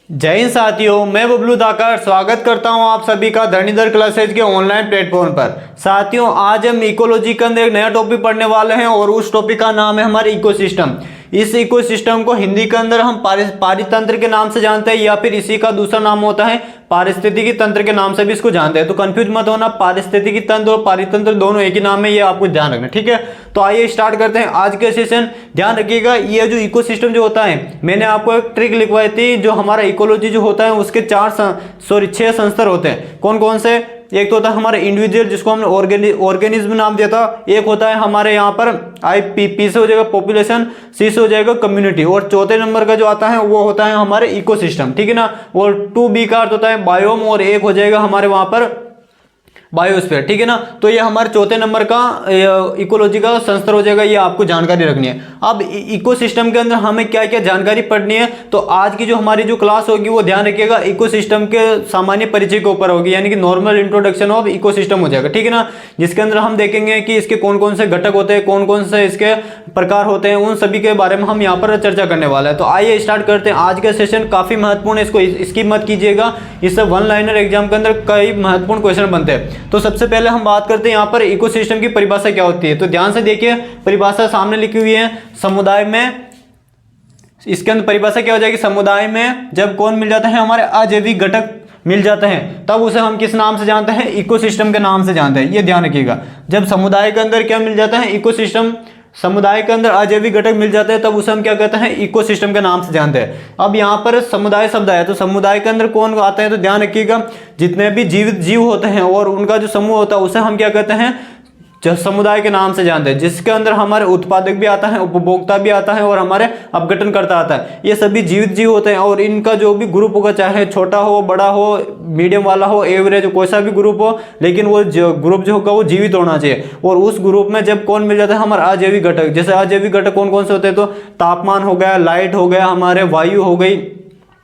जय हिंद साथियों, मैं बबलू धाकर स्वागत करता हूं आप सभी का धरणीधर क्लासेज के ऑनलाइन प्लेटफॉर्म पर। साथियों, आज हम इकोलॉजी के अंदर एक नया टॉपिक पढ़ने वाले हैं और उस टॉपिक का नाम है हमारे इकोसिस्टम। इस इकोसिस्टम को हिंदी के अंदर हम पारितंत्र के नाम से जानते हैं या फिर इसी का दूसरा नाम होता है पारिस्थितिकी तंत्र के नाम से भी इसको जानते हैं। तो कंफ्यूज मत होना, पारिस्थितिकी तंत्र और पारितंत्र दोनों एक ही नाम है, ये आपको ध्यान रखना, ठीक है। तो आइए स्टार्ट करते हैं आज के सेशन। ध्यान रखिएगा, ये जो इकोसिस्टम जो होता है, मैंने आपको एक ट्रिक लिखवाई थी। जो हमारा इकोलॉजी जो होता है उसके 6 संस्तर होते हैं। कौन कौन से? एक तो होता है हमारा इंडिविजुअल, जिसको हमने ऑर्गेनिज्म नाम दिया था। एक होता है हमारे यहाँ पर पी से हो जाएगा पॉपुलेशन, सी से हो जाएगा कम्युनिटी, और चौथे नंबर का जो आता है वो होता है हमारे इकोसिस्टम, ठीक है ना। और 2B का अर्थ होता है बायोम, और एक हो जाएगा हमारे वहां पर बायोस्फीयर, ठीक है ना। तो ये हमारे चौथे नंबर का इकोलॉजी का संस्तर हो जाएगा, ये आपको जानकारी रखनी है। अब इकोसिस्टम के अंदर हमें क्या क्या जानकारी पढ़नी है, तो आज की जो हमारी जो क्लास होगी वो ध्यान रखिएगा इकोसिस्टम के सामान्य परिचय के ऊपर होगी, यानी कि नॉर्मल इंट्रोडक्शन ऑफ इकोसिस्टम हो जाएगा, ठीक है ना। जिसके अंदर हम देखेंगे कि इसके कौन कौन से घटक होते हैं, कौन कौन से इसके प्रकार होते हैं, उन सभी के बारे में हम यहाँ पर चर्चा करने वाले हैं। तो आइए स्टार्ट करते हैं। आज का सेशन काफी महत्वपूर्ण है, इसको स्किप मत कीजिएगा। इससे वन लाइनर एग्जाम के अंदर कई महत्वपूर्ण क्वेश्चन बनते हैं। तो सबसे पहले हम बात करते हैं यहाँ पर इकोसिस्टम की परिभाषा क्या होती है। तो ध्यान से देखिए, परिभाषा सामने लिखी हुई है। समुदाय में, इसके अंदर परिभाषा क्या हो जाएगी, समुदाय में जब कौन मिल जाता है, हमारे अजैविक घटक मिल जाते हैं, तब उसे हम किस नाम से जानते हैं, इकोसिस्टम के नाम से जानते हैं। ये ध्यान रखिएगा, जब समुदाय के अंदर क्या मिल जाता है, इकोसिस्टम, समुदाय के अंदर अजैविक घटक मिल जाते हैं, तब उसे हम क्या कहते हैं, इकोसिस्टम के नाम से जानते हैं। अब यहाँ पर समुदाय शब्द आया, तो समुदाय के अंदर कौन आते हैं, तो ध्यान रखिएगा जितने भी जीवित जीव होते हैं और उनका जो समूह होता है उसे हम क्या कहते हैं, समुदाय के नाम से जानते हैं। जिसके अंदर हमारे उत्पादक भी आता है, उपभोक्ता भी आता है और हमारे अपघटनकर्ता आता है। ये सभी जीवित जीव होते हैं और इनका जो भी ग्रुप होगा, चाहे छोटा हो, बड़ा हो, मीडियम वाला हो, एवरेज, कोई सा भी ग्रुप हो, लेकिन वो ग्रुप जो होगा वो जीवित होना चाहिए। और उस ग्रुप में जब कौन मिल जाता है, हमारा अजैविक घटक। जैसे अजैविक घटक कौन कौन से होते हैं, तो तापमान हो गया, लाइट हो गया, हमारे वायु हो गई,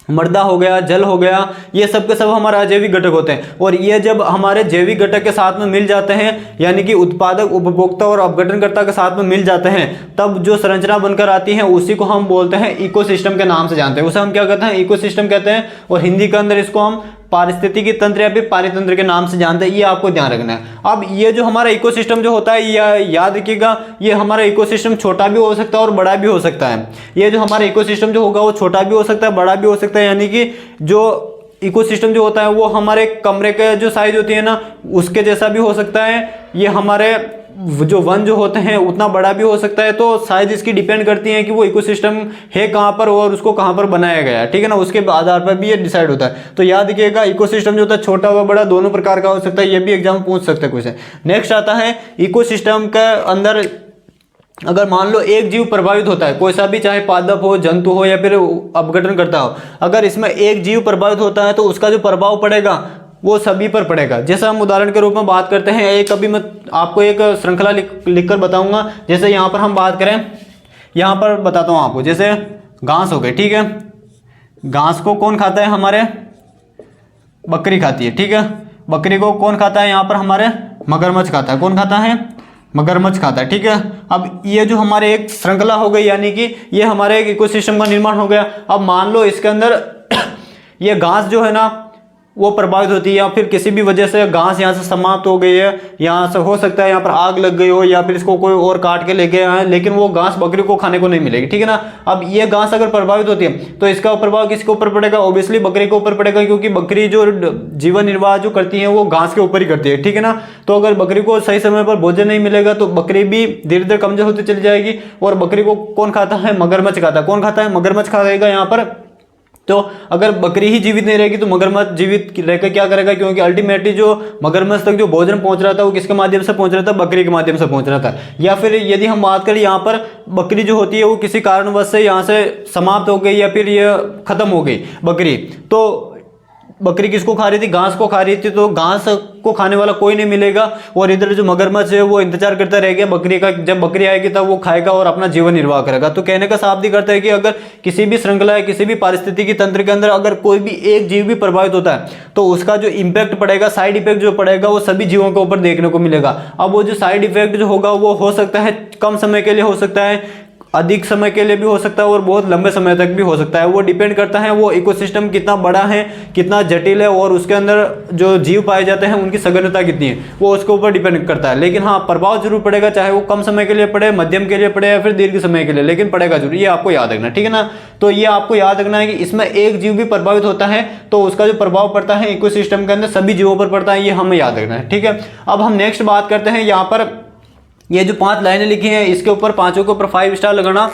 मृदा हो गया, जल हो गया, ये सब के सब हमारे अजैविक घटक होते हैं। और ये जब हमारे जैविक घटक के साथ में मिल जाते हैं, यानी कि उत्पादक, उपभोक्ता और अपघटनकर्ता के साथ में मिल जाते हैं, तब जो संरचना बनकर आती है उसी को हम बोलते हैं इकोसिस्टम के नाम से जानते हैं। उसे हम क्या कहते हैं, इकोसिस्टम कहते हैं। और हिंदी के अंदर इसको हम पारिस्थितिकी तंत्र या फिर पारितंत्र के नाम से जानते हैं। ये आपको ध्यान रखना है। अब ये जो हमारा इकोसिस्टम जो होता है, याद रखिएगा, ये हमारा इकोसिस्टम छोटा भी हो सकता है और बड़ा भी हो सकता है। ये जो हमारा इकोसिस्टम जो होगा वो छोटा भी हो सकता है, बड़ा भी हो सकता है। यानी कि जो इकोसिस्टम जो होता है वो हमारे कमरे के जो साइज होती है ना, उसके जैसा भी हो सकता है। ये हमारे जो वन जो होते हैं उतना बड़ा भी हो सकता है। तो साइज इसकी डिपेंड करती है कि वो इकोसिस्टम है कहाँ पर और उसको कहाँ पर बनाया गया है, ठीक है ना। उसके आधार पर भी ये डिसाइड होता है। तो याद रखिएगा, इकोसिस्टम जो होता है छोटा व बड़ा दोनों प्रकार का हो सकता है। ये भी एग्जाम पूछ सकते हैं क्वेश्चन। नेक्स्ट आता है इकोसिस्टम के अंदर अगर मान लो एक जीव प्रभावित होता है, कोई सा भी, चाहे पादप हो, जंतु हो या फिर अपघटन करता हो, अगर इसमें एक जीव प्रभावित होता है तो उसका जो प्रभाव पड़ेगा वो सभी पर पड़ेगा। जैसे हम उदाहरण के रूप में बात करते हैं, एक अभी मैं आपको एक श्रृंखला लिख कर बताऊंगा। जैसे यहाँ पर हम बात करें, यहाँ पर बताता हूँ आपको, जैसे घास हो गई, ठीक है। घास को कौन खाता है, हमारे बकरी खाती है, ठीक है। बकरी को कौन खाता है, यहाँ पर हमारे मगरमच्छ खाता है। कौन खाता है, मगरमच्छ खाता है, ठीक है। अब ये जो हमारे एक श्रृंखला हो गई, यानी कि ये हमारे एक इकोसिस्टम का निर्माण हो गया। अब मान लो इसके अंदर ये घास जो है ना वो प्रभावित होती है, या फिर किसी भी वजह से घास यहाँ से समाप्त हो गई है, यहाँ से हो सकता है यहाँ पर आग लग गई हो या फिर इसको कोई और काट के ले गया है, लेकिन वो घास बकरी को खाने को नहीं मिलेगी, ठीक है ना। अब ये घास अगर प्रभावित होती है तो इसका प्रभाव किसके ऊपर पड़ेगा, ऑब्वियसली बकरी के ऊपर पड़ेगा, क्योंकि बकरी जो जीवन निर्वाह जो करती है वो घास के ऊपर ही करती है, ठीक है ना। तो अगर बकरी को सही समय पर भोजन नहीं मिलेगा तो बकरी भी धीरे धीरे कमजोर होती चली जाएगी। और बकरी को कौन खाता है, मगरमच्छ खाता है। कौन खाता है, मगरमच्छ खाएगा यहाँ पर। तो अगर बकरी ही जीवित नहीं रहेगी तो मगरमच्छ जीवित रहकर क्या करेगा, क्योंकि अल्टीमेटली जो मगरमच्छ तक जो भोजन पहुंच रहा था वो किसके माध्यम से पहुंच रहा था, बकरी के माध्यम से पहुंच रहा था। या फिर यदि हम बात करें, यहाँ पर बकरी जो होती है वो किसी कारणवश से यहाँ से समाप्त हो गई या फिर ये खत्म हो गई बकरी, तो बकरी किसको खा रही थी, घास को खा रही थी, तो घास को खाने वाला कोई नहीं मिलेगा। और इधर जो मगरमच्छ है वो इंतजार करता रहेगा बकरी का, जब बकरी आएगी तब वो खाएगा और अपना जीवन निर्वाह करेगा। तो कहने का शाब्दिक अर्थ है कि अगर किसी भी श्रृंखला है, किसी भी पारिस्थितिकी तंत्र के अंदर अगर कोई भी एक जीव भी प्रभावित होता है तो उसका जो इम्पैक्ट पड़ेगा, साइड इफेक्ट जो पड़ेगा वो सभी जीवों के ऊपर देखने को मिलेगा। अब वो जो साइड इफेक्ट जो होगा वो हो सकता है कम समय के लिए हो सकता है, अधिक समय के लिए भी हो सकता है और बहुत लंबे समय तक भी हो सकता है। वो डिपेंड करता है वो इकोसिस्टम कितना बड़ा है, कितना जटिल है और उसके अंदर जो जीव पाए जाते हैं उनकी सघनता कितनी है, वो उसके ऊपर डिपेंड करता है। लेकिन हाँ, प्रभाव जरूर पड़ेगा, चाहे वो कम समय के लिए पड़े, मध्यम के लिए पड़े या फिर दीर्घ समय के लिए, लेकिन पड़ेगा जरूर, ये आपको याद रखना, ठीक है ना। तो ये आपको याद रखना है कि इसमें एक जीव भी प्रभावित होता है तो उसका जो प्रभाव पड़ता है इकोसिस्टम के अंदर सभी जीवों पर पड़ता है, ये हमें याद रखना है, ठीक है। अब हम नेक्स्ट बात करते हैं, यहाँ पर ये जो 5 लाइनें लिखी हैं इसके ऊपर पांचों के ऊपर 5 स्टार लगाना।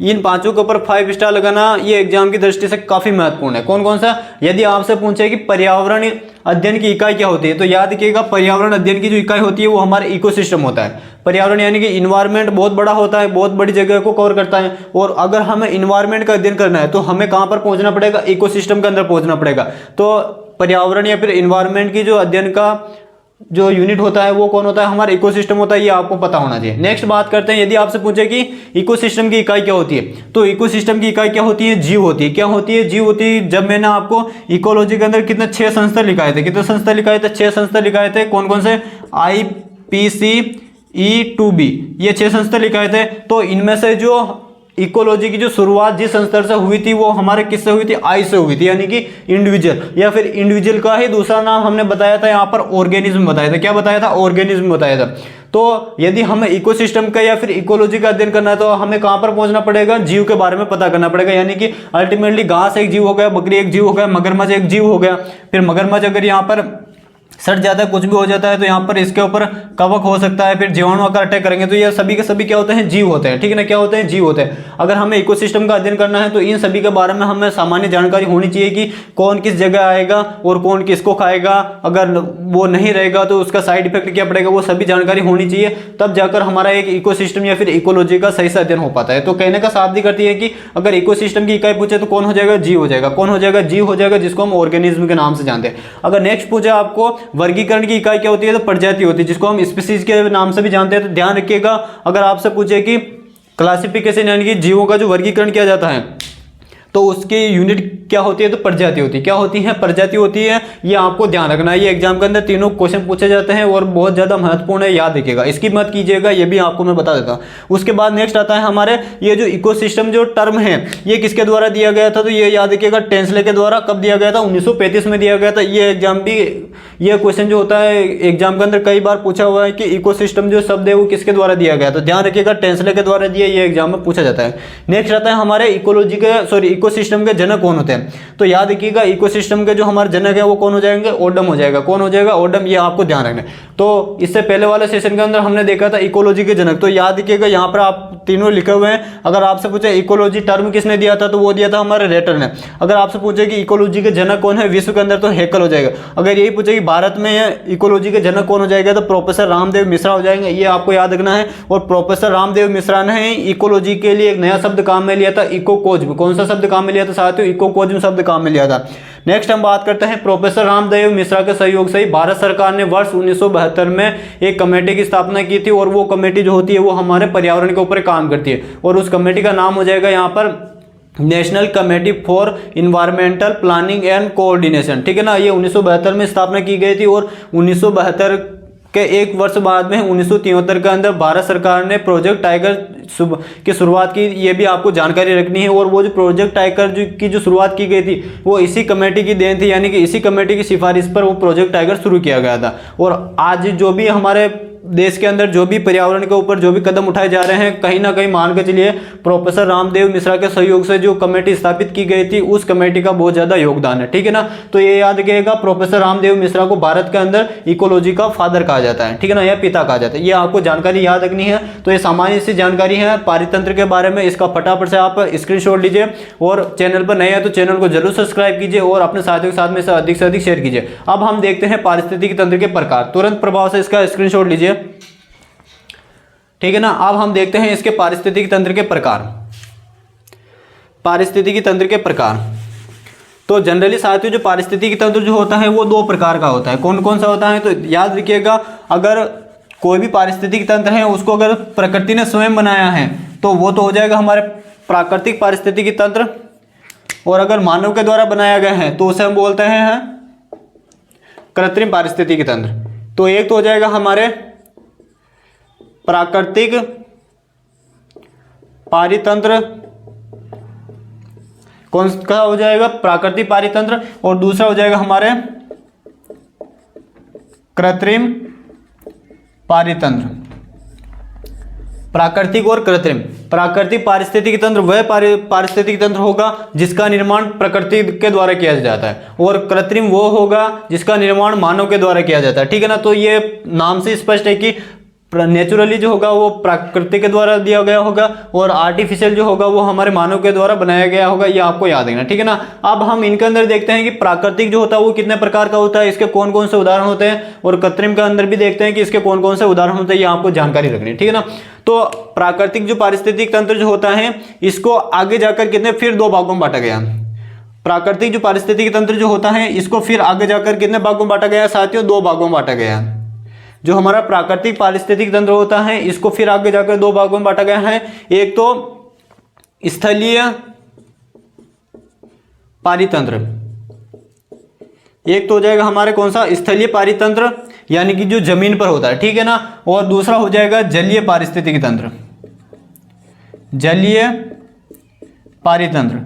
इन पांचों के ऊपर 5 स्टार लगाना ये एग्जाम की दृष्टि से काफी महत्वपूर्ण है। कौन कौन सा? यदि आपसे पूछे कि पर्यावरण अध्ययन की इकाई क्या होती है, तो याद रखिएगा पर्यावरण अध्ययन की जो इकाई होती है वो हमारे इकोसिस्टम होता है। पर्यावरण यानी कि इन्वायरमेंट बहुत बड़ा होता है, बहुत बड़ी जगह को कवर करता है, और अगर हमें इन्वायरमेंट का अध्ययन करना है तो हमें कहां पर पहुंचना पड़ेगा? इकोसिस्टम के अंदर पहुंचना पड़ेगा। तो पर्यावरण या फिर इन्वायरमेंट की जो अध्ययन का जो यूनिट होता है वो कौन होता है? हमारा इकोसिस्टम होता है, ये आपको पता होना चाहिए। नेक्स्ट बात करते हैं, यदि आपसे पूछे कि इकोसिस्टम की इकाई क्या होती है, तो इकोसिस्टम की इकाई क्या होती है? जीव होती है। क्या होती है? जीव होती है। जब मैंने आपको इकोलॉजी के अंदर कितने 6 संस्था लिखाए थे, कितने संस्था लिखाए थे? 6 संस्था लिखाए थे। कौन कौन से? IPCE2B, ये 6 संस्था लिखाए थे। तो इनमें से जो इकोलॉजी की जो शुरुआत जिस संस्था से हुई थी वो हमारे किससे हुई थी? आई से हुई थी, यानी कि इंडिविजुअल, या फिर इंडिविजुअल का ही दूसरा नाम हमने बताया था यहाँ पर ऑर्गेनिज्म बताया था। क्या बताया था? ऑर्गेनिज्म बताया था। तो यदि हमें इकोसिस्टम का या फिर इकोलॉजी का अध्ययन करना है तो हमें कहां पर पहुंचना पड़ेगा? जीव के बारे में पता करना पड़ेगा। यानी कि अल्टीमेटली घास एक जीव हो गया, बकरी एक जीव हो गया, मगरमच्छ एक जीव हो गया। फिर मगरमच्छ अगर यहाँ पर सड़ जाता है, कुछ भी हो जाता है, तो यहाँ पर इसके ऊपर कवक हो सकता है, फिर जीवाणु आकर अटैक करेंगे, तो ये सभी के सभी क्या होते हैं? जीव होते हैं, ठीक है ना। क्या होते हैं? जीव होते हैं। अगर हमें इकोसिस्टम का अध्ययन करना है तो इन सभी के बारे में हमें सामान्य जानकारी होनी चाहिए कि कौन किस जगह आएगा और कौन किसको खाएगा, अगर वो नहीं रहेगा तो उसका साइड इफेक्ट क्या पड़ेगा, वो सभी जानकारी होनी चाहिए। तब जाकर हमारा एक इकोसिस्टम या फिर इकोलॉजी का सही से अध्ययन हो पाता है। तो कहने का शाब्दिक अर्थ है कि अगर इकोसिस्टम की इकाई पूछे तो कौन हो जाएगा? जीव हो जाएगा। कौन हो जाएगा? जीव हो जाएगा, जिसको हम ऑर्गेनिज्म के नाम से जानते हैं। अगर नेक्स्ट पूछे आपको वर्गीकरण की इकाई क्या होती है, तो प्रजाति होती है, जिसको हम स्पीसीज के नाम से भी जानते हैं। तो ध्यान रखिएगा, अगर आपसे पूछे कि क्लासिफिकेशन यानी कि जीवों का जो वर्गीकरण किया जाता है तो उसकी यूनिट क्या होती है? तो प्रजाति होती है। क्या होती है? प्रजाति होती है। ये आपको ध्यान रखना है, ये एग्जाम के अंदर तीनों क्वेश्चन पूछे जाते हैं और बहुत ज्यादा महत्वपूर्ण है, याद रखिएगा, इसकी मत कीजिएगा, ये भी आपको मैं बता देता हूं। उसके बाद नेक्स्ट आता है हमारे ये जो इकोसिस्टम जो टर्म है ये किसके द्वारा दिया गया था? तो ये याद रखिएगा टेंसले के द्वारा। कब दिया गया था? 1935 में दिया गया था। ये एग्जाम भी, ये क्वेश्चन जो होता है एग्जाम के अंदर कई बार पूछा हुआ है कि इकोसिस्टम जो शब्द है वो किसके द्वारा दिया गया, तो ध्यान रखिएगा टेंसले के द्वारा दिया, ये एग्जाम में पूछा जाता है। नेक्स्ट आता है हमारे इकोसिस्टम के जनक कौन होते हैं, तो याद रखिएगा इकोसिस्टम के जो हमारे जनक है वो कौन हो जाएंगे? ओडम हो जाएगा। कौन हो जाएगा? ओडम, ये आपको ध्यान रखना है। तो इससे पहले वाले सेशन के अंदर हमने देखा था इकोलॉजी के जनक, तो याद रखिएगा यहाँ पर आप तीनों लिखे हुए हैं। अगर आपसे पूछे इकोलॉजी टर्म किसने दिया था, तो वो दिया था हमारे रेटर ने। अगर आपसे पूछे कि इकोलॉजी के जनक कौन है विश्व के अंदर, तो हेकल हो जाएगा। अगर यही पूछे कि भारत में इकोलॉजी के जनक कौन हो जाएगा, तो प्रोफेसर रामदेव मिश्रा हो जाएंगे, ये आपको याद रखना है। और प्रोफेसर रामदेव मिश्रा ने इकोलॉजी के लिए एक नया शब्द काम में लिया था, इकोकोज्म। कौन सा शब्द काम में लिया था साथियों? इकोकोज्म शब्द काम में लिया था। नेक्स्ट हम बात करते हैं प्रोफेसर रामदेव मिश्रा के सहयोग से ही भारत सरकार ने वर्ष 1972 में एक कमेटी की स्थापना की थी, और वो कमेटी जो होती है वो हमारे पर्यावरण के ऊपर काम करती है, और उस कमेटी का नाम हो जाएगा यहाँ पर national committee for environmental planning and coordination, ठीक है ना। ये 1972 में स्थापना की गई थी, और 1972 के एक वर्ष बाद में 1973 के अंदर भारत सरकार ने प्रोजेक्ट टाइगर की शुरुआत की, ये भी आपको जानकारी रखनी है। और वो जो प्रोजेक्ट टाइगर की जो शुरुआत की गई थी वो इसी कमेटी की देन थी, यानी कि इसी कमेटी की सिफारिश पर वो प्रोजेक्ट टाइगर शुरू किया गया था। और आज जो भी हमारे देश के अंदर जो भी पर्यावरण के ऊपर जो भी कदम उठाए जा रहे हैं, कहीं ना कहीं मान के चलिए प्रोफेसर रामदेव मिश्रा के सहयोग से जो कमेटी स्थापित की गई थी उस कमेटी का बहुत ज्यादा योगदान है, ठीक है ना। तो ये याद रखिएगा, प्रोफेसर रामदेव मिश्रा को भारत के अंदर इकोलॉजी का फादर कहा जाता है, ठीक है ना, या पिता कहा जाता है। ये आपको जानकारी याद रखनी है। तो ये सामान्य सी जानकारी है पारितंत्र के बारे में, इसका फटाफट से आप स्क्रीनशॉट लीजिए, और चैनल पर नए हैं तो चैनल को जरूर सब्सक्राइब कीजिए और अपने साथियों के साथ में से अधिक शेयर कीजिए। अब हम देखते हैं पारिस्थितिकी तंत्र के प्रकार, तुरंत प्रभाव से इसका स्क्रीनशॉट लीजिए, ठीक है ना। अब हम देखते हैं इसके पारिस्थितिकी तंत्र के प्रकार। पारिस्थितिकी तंत्र के प्रकार, तो जनरली साथियों जो पारिस्थितिकी तंत्र जो होता है वो 2 प्रकार का होता है। कौन कौन सा होता है, तो याद रखिएगा, अगर कोई भी पारिस्थितिकी तंत्र है उसको अगर प्रकृति ने स्वयं बनाया है तो वो तो हो जाएगा हमारे प्राकृतिक पारिस्थितिकी तंत्र, और अगर मानव के द्वारा बनाया गया है तो उसे हम बोलते हैं कृत्रिम पारिस्थितिकी तंत्र। तो एक तो हो जाएगा हमारे प्राकृतिक पारितंत्र, कौन सा हो जाएगा? प्राकृतिक पारितंत्र। और दूसरा हो जाएगा हमारे कृत्रिम पारितंत्र। प्राकृतिक और कृत्रिम। प्राकृतिक पारिस्थितिकी तंत्र वह पारिस्थितिकी तंत्र होगा जिसका निर्माण प्रकृति के द्वारा किया जाता है, और कृत्रिम वो होगा जिसका निर्माण मानव के द्वारा किया जाता है। ठीक है ना। तो ये नाम से स्पष्ट है कि नेचुरली जो होगा वो प्रकृति के द्वारा दिया गया होगा, और आर्टिफिशियल जो होगा वो हमारे मानव के द्वारा बनाया गया होगा। ये आपको याद रखना। ठीक है ना। अब हम इनके अंदर देखते हैं कि प्राकृतिक जो होता है वो कितने प्रकार का होता है, इसके कौन कौन से उदाहरण होते हैं, और कृत्रिम के अंदर भी देखते हैं कि इसके कौन कौन से उदाहरण होते हैं। ये आपको जानकारी रखनी है। ठीक है ना। तो प्राकृतिक जो पारिस्थितिक तंत्र जो होता है इसको आगे जाकर कितने फिर दो भागों में बांटा गया। प्राकृतिक जो पारिस्थितिक तंत्र जो होता है इसको फिर आगे जाकर कितने भागों में बांटा गया साथियों? दो भागों में बांटा गया। जो हमारा प्राकृतिक पारिस्थितिक तंत्र होता है इसको फिर आगे जाकर दो भागों में बांटा गया है। एक तो स्थलीय पारितंत्र, एक तो हो जाएगा हमारे कौन सा? स्थलीय पारितंत्र, यानी कि जो जमीन पर होता है। ठीक है ना। और दूसरा हो जाएगा जलीय पारिस्थितिकी तंत्र। जलीय पारितंत्र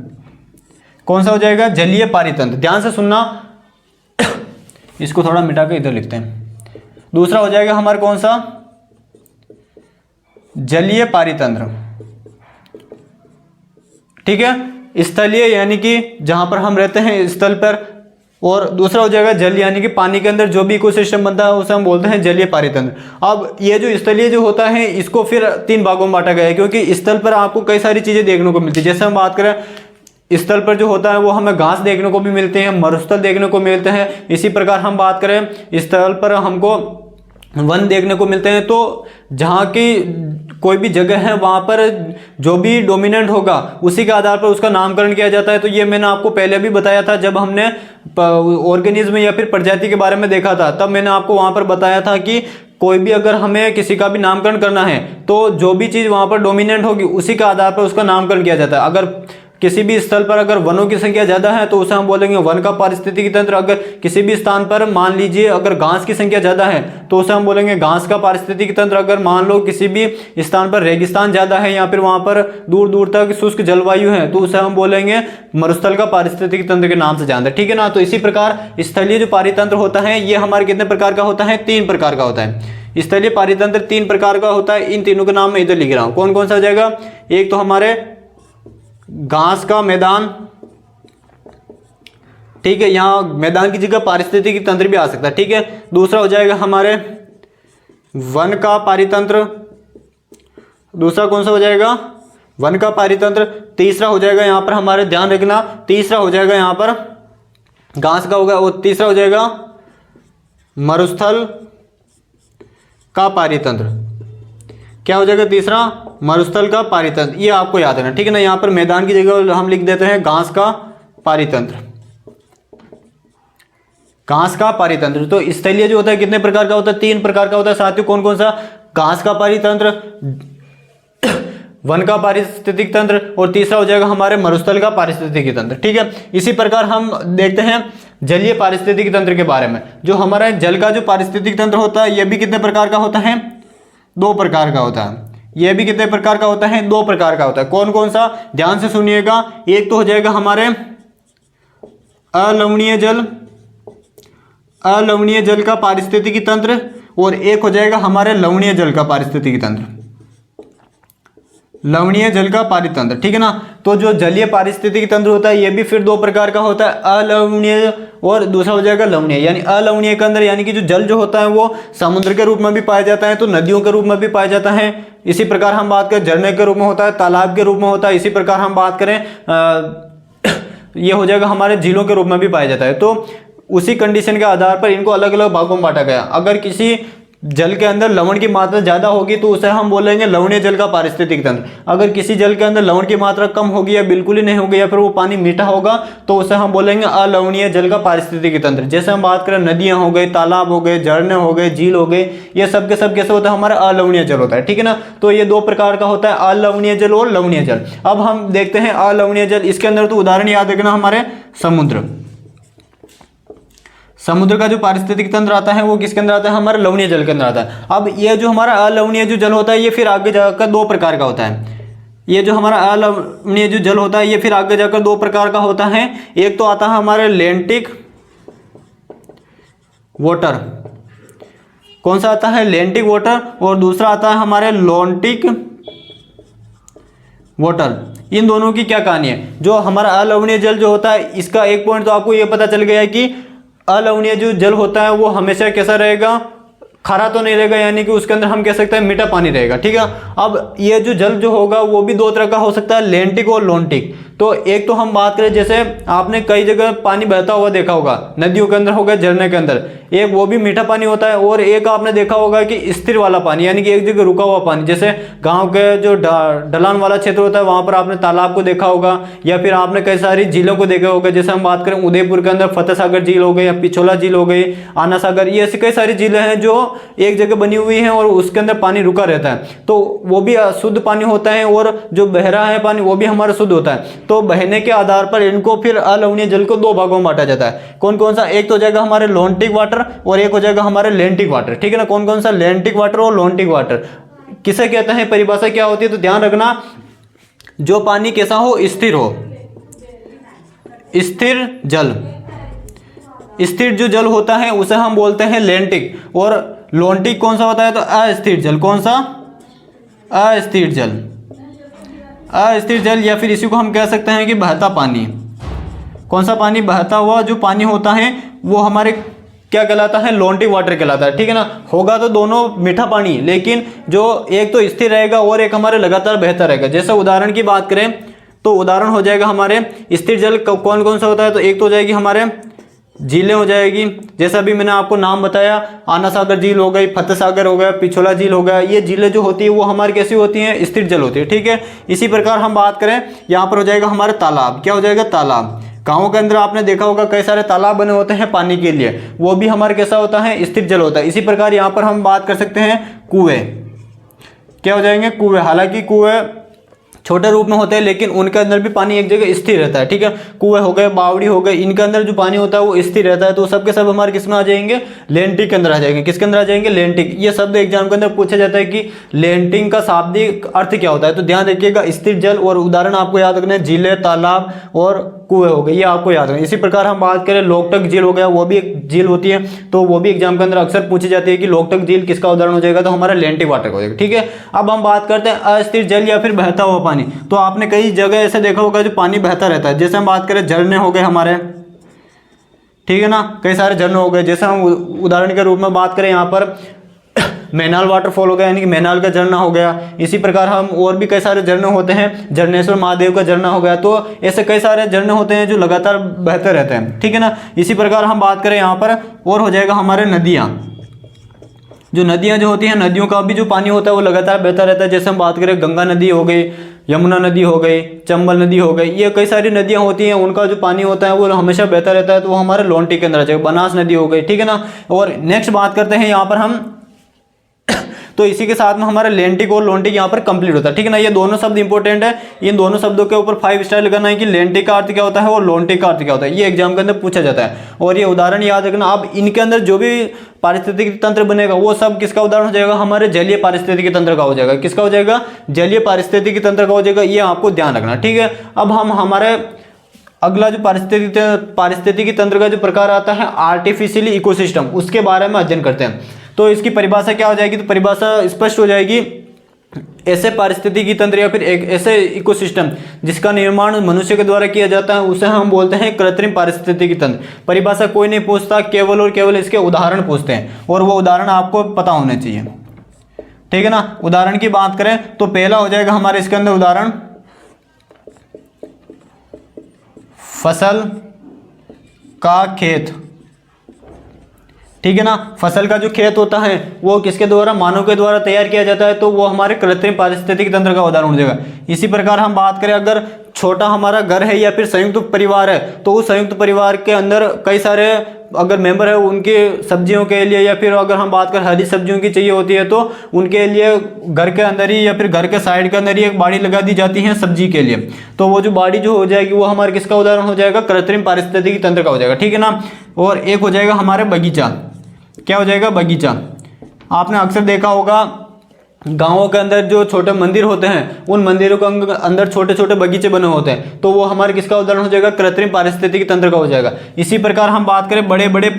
कौन सा हो जाएगा? जलीय पारितंत्र। ध्यान से सुनना, इसको थोड़ा मिटा के इधर लिखते हैं। दूसरा हो जाएगा हमारा कौन सा? जलीय पारितंत्र। ठीक है। स्थलीय यानी कि जहां पर हम रहते हैं स्थल पर, और दूसरा हो जाएगा जल यानी कि पानी के अंदर जो भी इकोसिस्टम बनता है उसे हम बोलते हैं जलीय पारितंत्र। अब ये जो स्थलीय जो होता है इसको फिर तीन भागों में बांटा गया है, क्योंकि स्थल पर आपको कई सारी चीजें देखने को मिलती है। जैसे हम बात करें स्थल पर जो होता है वो हमें घास देखने को भी मिलते हैं, मरुस्थल देखने को मिलते हैं। इसी प्रकार हम बात करें स्थल पर हमको वन देखने को मिलते हैं। तो जहाँ की कोई भी जगह है वहाँ पर जो भी डोमिनेंट होगा उसी के आधार पर उसका नामकरण किया जाता है। तो ये मैंने आपको पहले भी बताया था जब हमने ऑर्गेनिज्म या फिर प्रजाति के बारे में देखा था, तब मैंने आपको वहाँ पर बताया था कि कोई भी अगर हमें किसी का भी नामकरण करना है तो जो भी चीज़ वहाँ पर डोमिनेंट होगी उसी के आधार पर उसका नामकरण किया जाता है। अगर किसी भी स्थल पर अगर वनों की संख्या ज़्यादा है तो उसे हम बोलेंगे वन का पारिस्थितिकी तंत्र। अगर किसी भी स्थान पर मान लीजिए अगर घास की संख्या ज़्यादा है तो उसे हम बोलेंगे घास का पारिस्थितिकी तंत्र। अगर मान लो किसी भी स्थान पर रेगिस्तान ज़्यादा है या फिर वहाँ पर दूर दूर तक शुष्क जलवायु है तो उसे हम बोलेंगे मरुस्थल का पारिस्थितिकी तंत्र के नाम से जानते हैं। ठीक है ना। तो इसी प्रकार स्थलीय जो पारितंत्र होता है ये हमारे कितने प्रकार का होता है? तीन प्रकार का होता है। स्थलीय पारितंत्र तीन प्रकार का होता है। इन तीनों के नाम मैं इधर लिख रहा हूँ। कौन कौन सा हो जाएगा? एक तो हमारे घास का मैदान। ठीक है, यहां मैदान की जगह पारिस्थितिकी तंत्र भी आ सकता है। ठीक है। दूसरा हो जाएगा हमारे वन का पारितंत्र। दूसरा कौन सा हो जाएगा? वन का पारितंत्र। तीसरा हो जाएगा यहां पर हमारे ध्यान रखना, तीसरा हो जाएगा यहां पर घास का होगा, और तीसरा हो जाएगा मरुस्थल का पारितंत्र। क्या हो जाएगा तीसरा? मरुस्थल का पारितंत्र। ये आपको याद रखना। ठीक है ना। यहाँ पर मैदान की जगह हम लिख देते हैं घास का पारितंत्र। घास का पारितंत्र। तो स्थलीय जो होता है कितने प्रकार का होता है? तीन प्रकार का होता है साथियों। कौन कौन सा? घास का पारितंत्र, वन का पारिस्थितिक तंत्र, और तीसरा हो जाएगा हमारे मरुस्थल का पारिस्थितिकी तंत्र। ठीक है। इसी प्रकार हम देखते हैं जलीय पारिस्थितिकी तंत्र के बारे में। जो हमारा जल का जो पारिस्थितिक तंत्र होता है यह भी कितने प्रकार का होता है? दो प्रकार का होता है। यह भी कितने प्रकार का होता है? दो प्रकार का होता है। कौन कौन सा? ध्यान से सुनिएगा। एक तो हो जाएगा हमारे अलवणीय जल, अलवणीय जल का पारिस्थितिकी तंत्र, और एक हो जाएगा हमारे लवणीय जल का पारिस्थितिकी तंत्र। लवणीय जल का पारितंत्र। ठीक है ना। तो जो जलीय पारिस्थितिकी तंत्र होता है यह भी फिर दो प्रकार का होता है, अलवणीय और दूसरा हो जाएगा लवणीय। यानी अलवणीय के अंदर यानी कि जो जल जो होता है वो समुद्र के रूप में भी पाया जाता है, तो नदियों के रूप में भी पाया जाता है। इसी प्रकार हम बात करें झरने के रूप में होता है, तालाब के रूप में होता है। इसी प्रकार हम बात करें ये हो जाएगा हमारे झीलों के रूप में भी पाया जाता है। तो उसी कंडीशन के आधार पर इनको अलग अलग भागों में बांटा गया। अगर किसी जल के अंदर लवण की मात्रा ज्यादा होगी तो उसे हम बोलेंगे लवणीय जल का पारिस्थितिक तंत्र। अगर किसी जल के अंदर लवण की मात्रा कम होगी या बिल्कुल ही नहीं होगी या फिर वो पानी मीठा होगा तो उसे हम बोलेंगे अलवणीय जल का पारिस्थितिक तंत्र। जैसे हम बात करें नदियां हो गई, तालाब हो गए, झरने हो गए, झील हो गए, ये सब के सब कैसे होता है? हमारा अलवणीय जल होता है। ठीक है ना। तो ये दो प्रकार का होता है, अलवणीय जल और लवणीय जल। अब हम देखते हैं अलवणीय जल। इसके अंदर तो उदाहरण याद रखना हमारे समुद्र। समुद्र का जो पारिस्थितिक तंत्र आता है वो किसके अंदर आता है? हमारे लवणीय जल के अंदर आता है। अब ये जो हमारा अलवणीय जो जल होता है ये फिर आगे जाकर दो प्रकार का होता है। ये जो हमारा अलवणीय जो जल होता है ये फिर आगे जाकर दो प्रकार का होता है। एक तो आता है हमारे लेंटिक वाटर, कौन सा आता है, लेंटिक वाटर, और दूसरा आता है हमारे लोन्टिक वाटर। इन दोनों की क्या कहानी है, जो हमारा अलवणीय जल जो होता है इसका एक पॉइंट तो आपको ये पता चल गया है कि अलवणीय जो जल होता है वो हमेशा कैसा रहेगा, खारा तो नहीं रहेगा, यानी कि उसके अंदर हम कह सकते हैं मीठा पानी रहेगा, ठीक है। अब ये जो जल जो होगा वो भी दो तरह का हो सकता है, लेंटिक और लोन्टिक। तो एक तो हम बात करें, जैसे आपने कई जगह पानी बहता हुआ देखा होगा, नदियों के अंदर होगा, झरने के अंदर, एक वो भी मीठा पानी होता है, और एक आपने देखा होगा कि स्थिर वाला पानी, यानी कि एक जगह रुका हुआ पानी। जैसे गांव के जो ढलान वाला क्षेत्र होता है वहां पर आपने तालाब को देखा होगा, या फिर आपने कई सारी झीलों को देखा होगा। जैसे हम बात करें उदयपुर के अंदर फतेह सागर झील हो गई, या पिछोला झील हो गई, आना सागर, ये ऐसी कई सारी झीलें हैं जो एक जगह बनी हुई हैं और उसके अंदर पानी रुका रहता है, तो वो भी शुद्ध पानी होता है, और जो बह रहा है पानी वो भी हमारा शुद्ध होता है। तो बहने के आधार पर इनको फिर अलवणीय जल को दो भागों में बांटा जाता है। कौन कौन सा, एक तो हो जाएगा हमारे लोन्टिक वाटर और एक हो जाएगा हमारे लेंटिक वाटर, ठीक है ना। कौन कौन सा, लेंटिक वाटर और लोन्टिक वाटर किसे कहते हैं, परिभाषा क्या होती है, तो ध्यान रखना, जो पानी कैसा हो, स्थिर हो, स्थिर जल, स्थिर जो जल होता है उसे हम बोलते हैं लेंटिक, और लोन्टिक कौन सा होता है, तो अस्थिर जल। कौन सा, अस्थिर जल, अस्थिर जल, या फिर इसी को हम कह सकते हैं कि बहता पानी। कौन सा पानी, बहता हुआ जो पानी होता है वो हमारे क्या कहलाता है, लोन्टिक वाटर कहलाता है, ठीक है ना। होगा तो दोनों मीठा पानी, लेकिन जो एक तो स्थिर रहेगा और एक हमारे लगातार बहता रहेगा। जैसे उदाहरण की बात करें तो उदाहरण हो जाएगा हमारे स्थिर जल कौन कौन सा होता है, तो एक तो हो जाएगी हमारे झीलें हो जाएगी, जैसा अभी मैंने आपको नाम बताया, आना सागर झील हो गई, फतेह सागर हो गया, पिछोला झील हो गया। ये झीलें जो होती है वो हमारी कैसी होती हैं, स्थिर जल होती है, ठीक है। इसी प्रकार हम बात करें, यहाँ पर हो जाएगा हमारे तालाब, क्या हो जाएगा, तालाब। गाँव के अंदर आपने देखा होगा कई सारे तालाब बने होते हैं पानी के लिए, वो भी हमारे कैसा होता है, स्थिर जल होता है। इसी प्रकार यहाँ पर हम बात कर सकते हैं कुएं, क्या हो जाएंगे, कुएं। हालांकि कुएं छोटे रूप में होते हैं लेकिन उनके अंदर भी पानी एक जगह स्थिर रहता है, ठीक है। कुएं हो गए, बावड़ी हो गए, इनके अंदर जो पानी होता है वो स्थिर रहता है, तो सब के सब हमारे किस में आ जाएंगे, लेंटिक के अंदर आ जाएंगे। किसके अंदर आ जाएंगे, लेंटिक। ये शब्द एग्जाम के अंदर पूछा जाता है कि लेंटिक का शाब्दिक अर्थ क्या होता है, तो ध्यान रखिएगा, स्थिर जल, और उदाहरण आपको याद रखना है, झीलें, तालाब और कुएं हो गए, ये आपको याद रखना। इसी प्रकार हम बात करें, लोकटक झील हो गया, वो भी एक झील होती है, तो वो भी एग्जाम के अंदर अक्सर पूछी जाती है कि लोकटक झील किसका उदाहरण हो जाएगा, तो हमारा लेंटिक वाटर हो जाएगा, ठीक है। अब हम बात करते हैं अस्थिर जल या फिर बहता हुआ पानी। तो आपने कई जगह ऐसे देखा होगा जो पानी बहता रहता है। जैसे हम बात करें, झरने हो गए हमारे, ठीक है ना, कई सारे झरने हो गए। जैसे हम उदाहरण के रूप में बात करें, यहाँ पर मैनाल वाटरफॉल हो गया, यानी कि मैनाल का झरना हो गया। इसी प्रकार हम और भी कई सारे झरने होते हैं, झरनेश्वर महादेव का झरना हो गया। तो ऐसे कई सारे झरने होते हैं जो लगातार बहते रहते हैं, ठीक है ना। इसी प्रकार हम बात करें यहाँ पर, और हो जाएगा हमारे नदियाँ। जो नदियाँ जो होती हैं, नदियों का भी जो पानी होता है वो लगातार बहता रहता है। जैसे हम बात करें, गंगा नदी हो गई, यमुना नदी हो गई, चंबल नदी हो गई, ये कई सारी नदियाँ होती हैं, उनका जो पानी होता है वो हमेशा बहता रहता है, तो वो हमारे लोन्टिक के अंदर आ जाएगा। बनास नदी हो गई, ठीक है ना। और नेक्स्ट बात करते हैं यहाँ पर हम, तो इसी के साथ में हमारा लेंटिक और लोन्टिक यहाँ पर कंप्लीट होता है, ठीक है ना। ये दोनों शब्द इंपॉर्टेंट है, इन दोनों शब्दों के ऊपर 5 स्टार लगाना है कि लेंटिक का अर्थ क्या होता है और लोन्टिक का अर्थ क्या होता है, ये एग्जाम के अंदर पूछा जाता है। और ये उदाहरण याद रखना। अब इनके अंदर जो भी पारिस्थितिकी तंत्र बनेगा वो सब किसका उदाहरण हो जाएगा, हमारे जलीय पारिस्थितिकी तंत्र का हो जाएगा। किसका हो जाएगा, जलीय पारिस्थितिकी तंत्र का हो जाएगा, ये आपको ध्यान रखना, ठीक है। अब हम हमारे अगला जो पारिस्थितिकी तंत्र का जो प्रकार आता है, आर्टिफिशियली इकोसिस्टम, उसके बारे में अध्ययन करते हैं। तो इसकी परिभाषा क्या हो जाएगी, तो परिभाषा स्पष्ट हो जाएगी, ऐसे पारिस्थितिकी तंत्र या फिर एक ऐसे इकोसिस्टम जिसका निर्माण मनुष्य के द्वारा किया जाता है उसे हम बोलते हैं कृत्रिम पारिस्थितिकी तंत्र। परिभाषा कोई नहीं पूछता, केवल और केवल इसके उदाहरण पूछते हैं, और वो उदाहरण आपको पता होने चाहिए, ठीक है ना। उदाहरण की बात करें तो पहला हो जाएगा हमारे इसके अंदर उदाहरण, फसल का खेत, ठीक है ना। फसल का जो खेत होता है वो किसके द्वारा, मानव के द्वारा तैयार किया जाता है, तो वो हमारे कृत्रिम पारिस्थितिकी तंत्र का उदाहरण हो जाएगा। इसी प्रकार हम बात करें, अगर छोटा हमारा घर है या फिर संयुक्त परिवार है, तो उस संयुक्त परिवार के अंदर कई सारे अगर मेंबर है, उनके सब्जियों के लिए, या फिर अगर हम बात करें हरी सब्जियों की चाहिए होती है, तो उनके लिए घर के अंदर ही या फिर घर के साइड के अंदर ही एक बाड़ी लगा दी जाती है सब्जी के लिए। तो वो जो बाड़ी जो हो जाएगी वो हमारे किसका उदाहरण हो जाएगा, कृत्रिम पारिस्थितिकी तंत्र का हो जाएगा, ठीक है ना। और एक हो जाएगा हमारे बगीचा, क्या हो जाएगा, बगीचा। आपने अक्सर देखा होगा गांवों के अंदर जो छोटे मंदिर होते हैं उन मंदिरों के अंदर छोटे छोटे बगीचे बने होते हैं, तो वो हमारे किसका उदाहरण हो जाएगा? कृत्रिम पारिस्थितिकी तंत्र का हो जाएगा। इसी प्रकार हम बात करें बड़े बड़े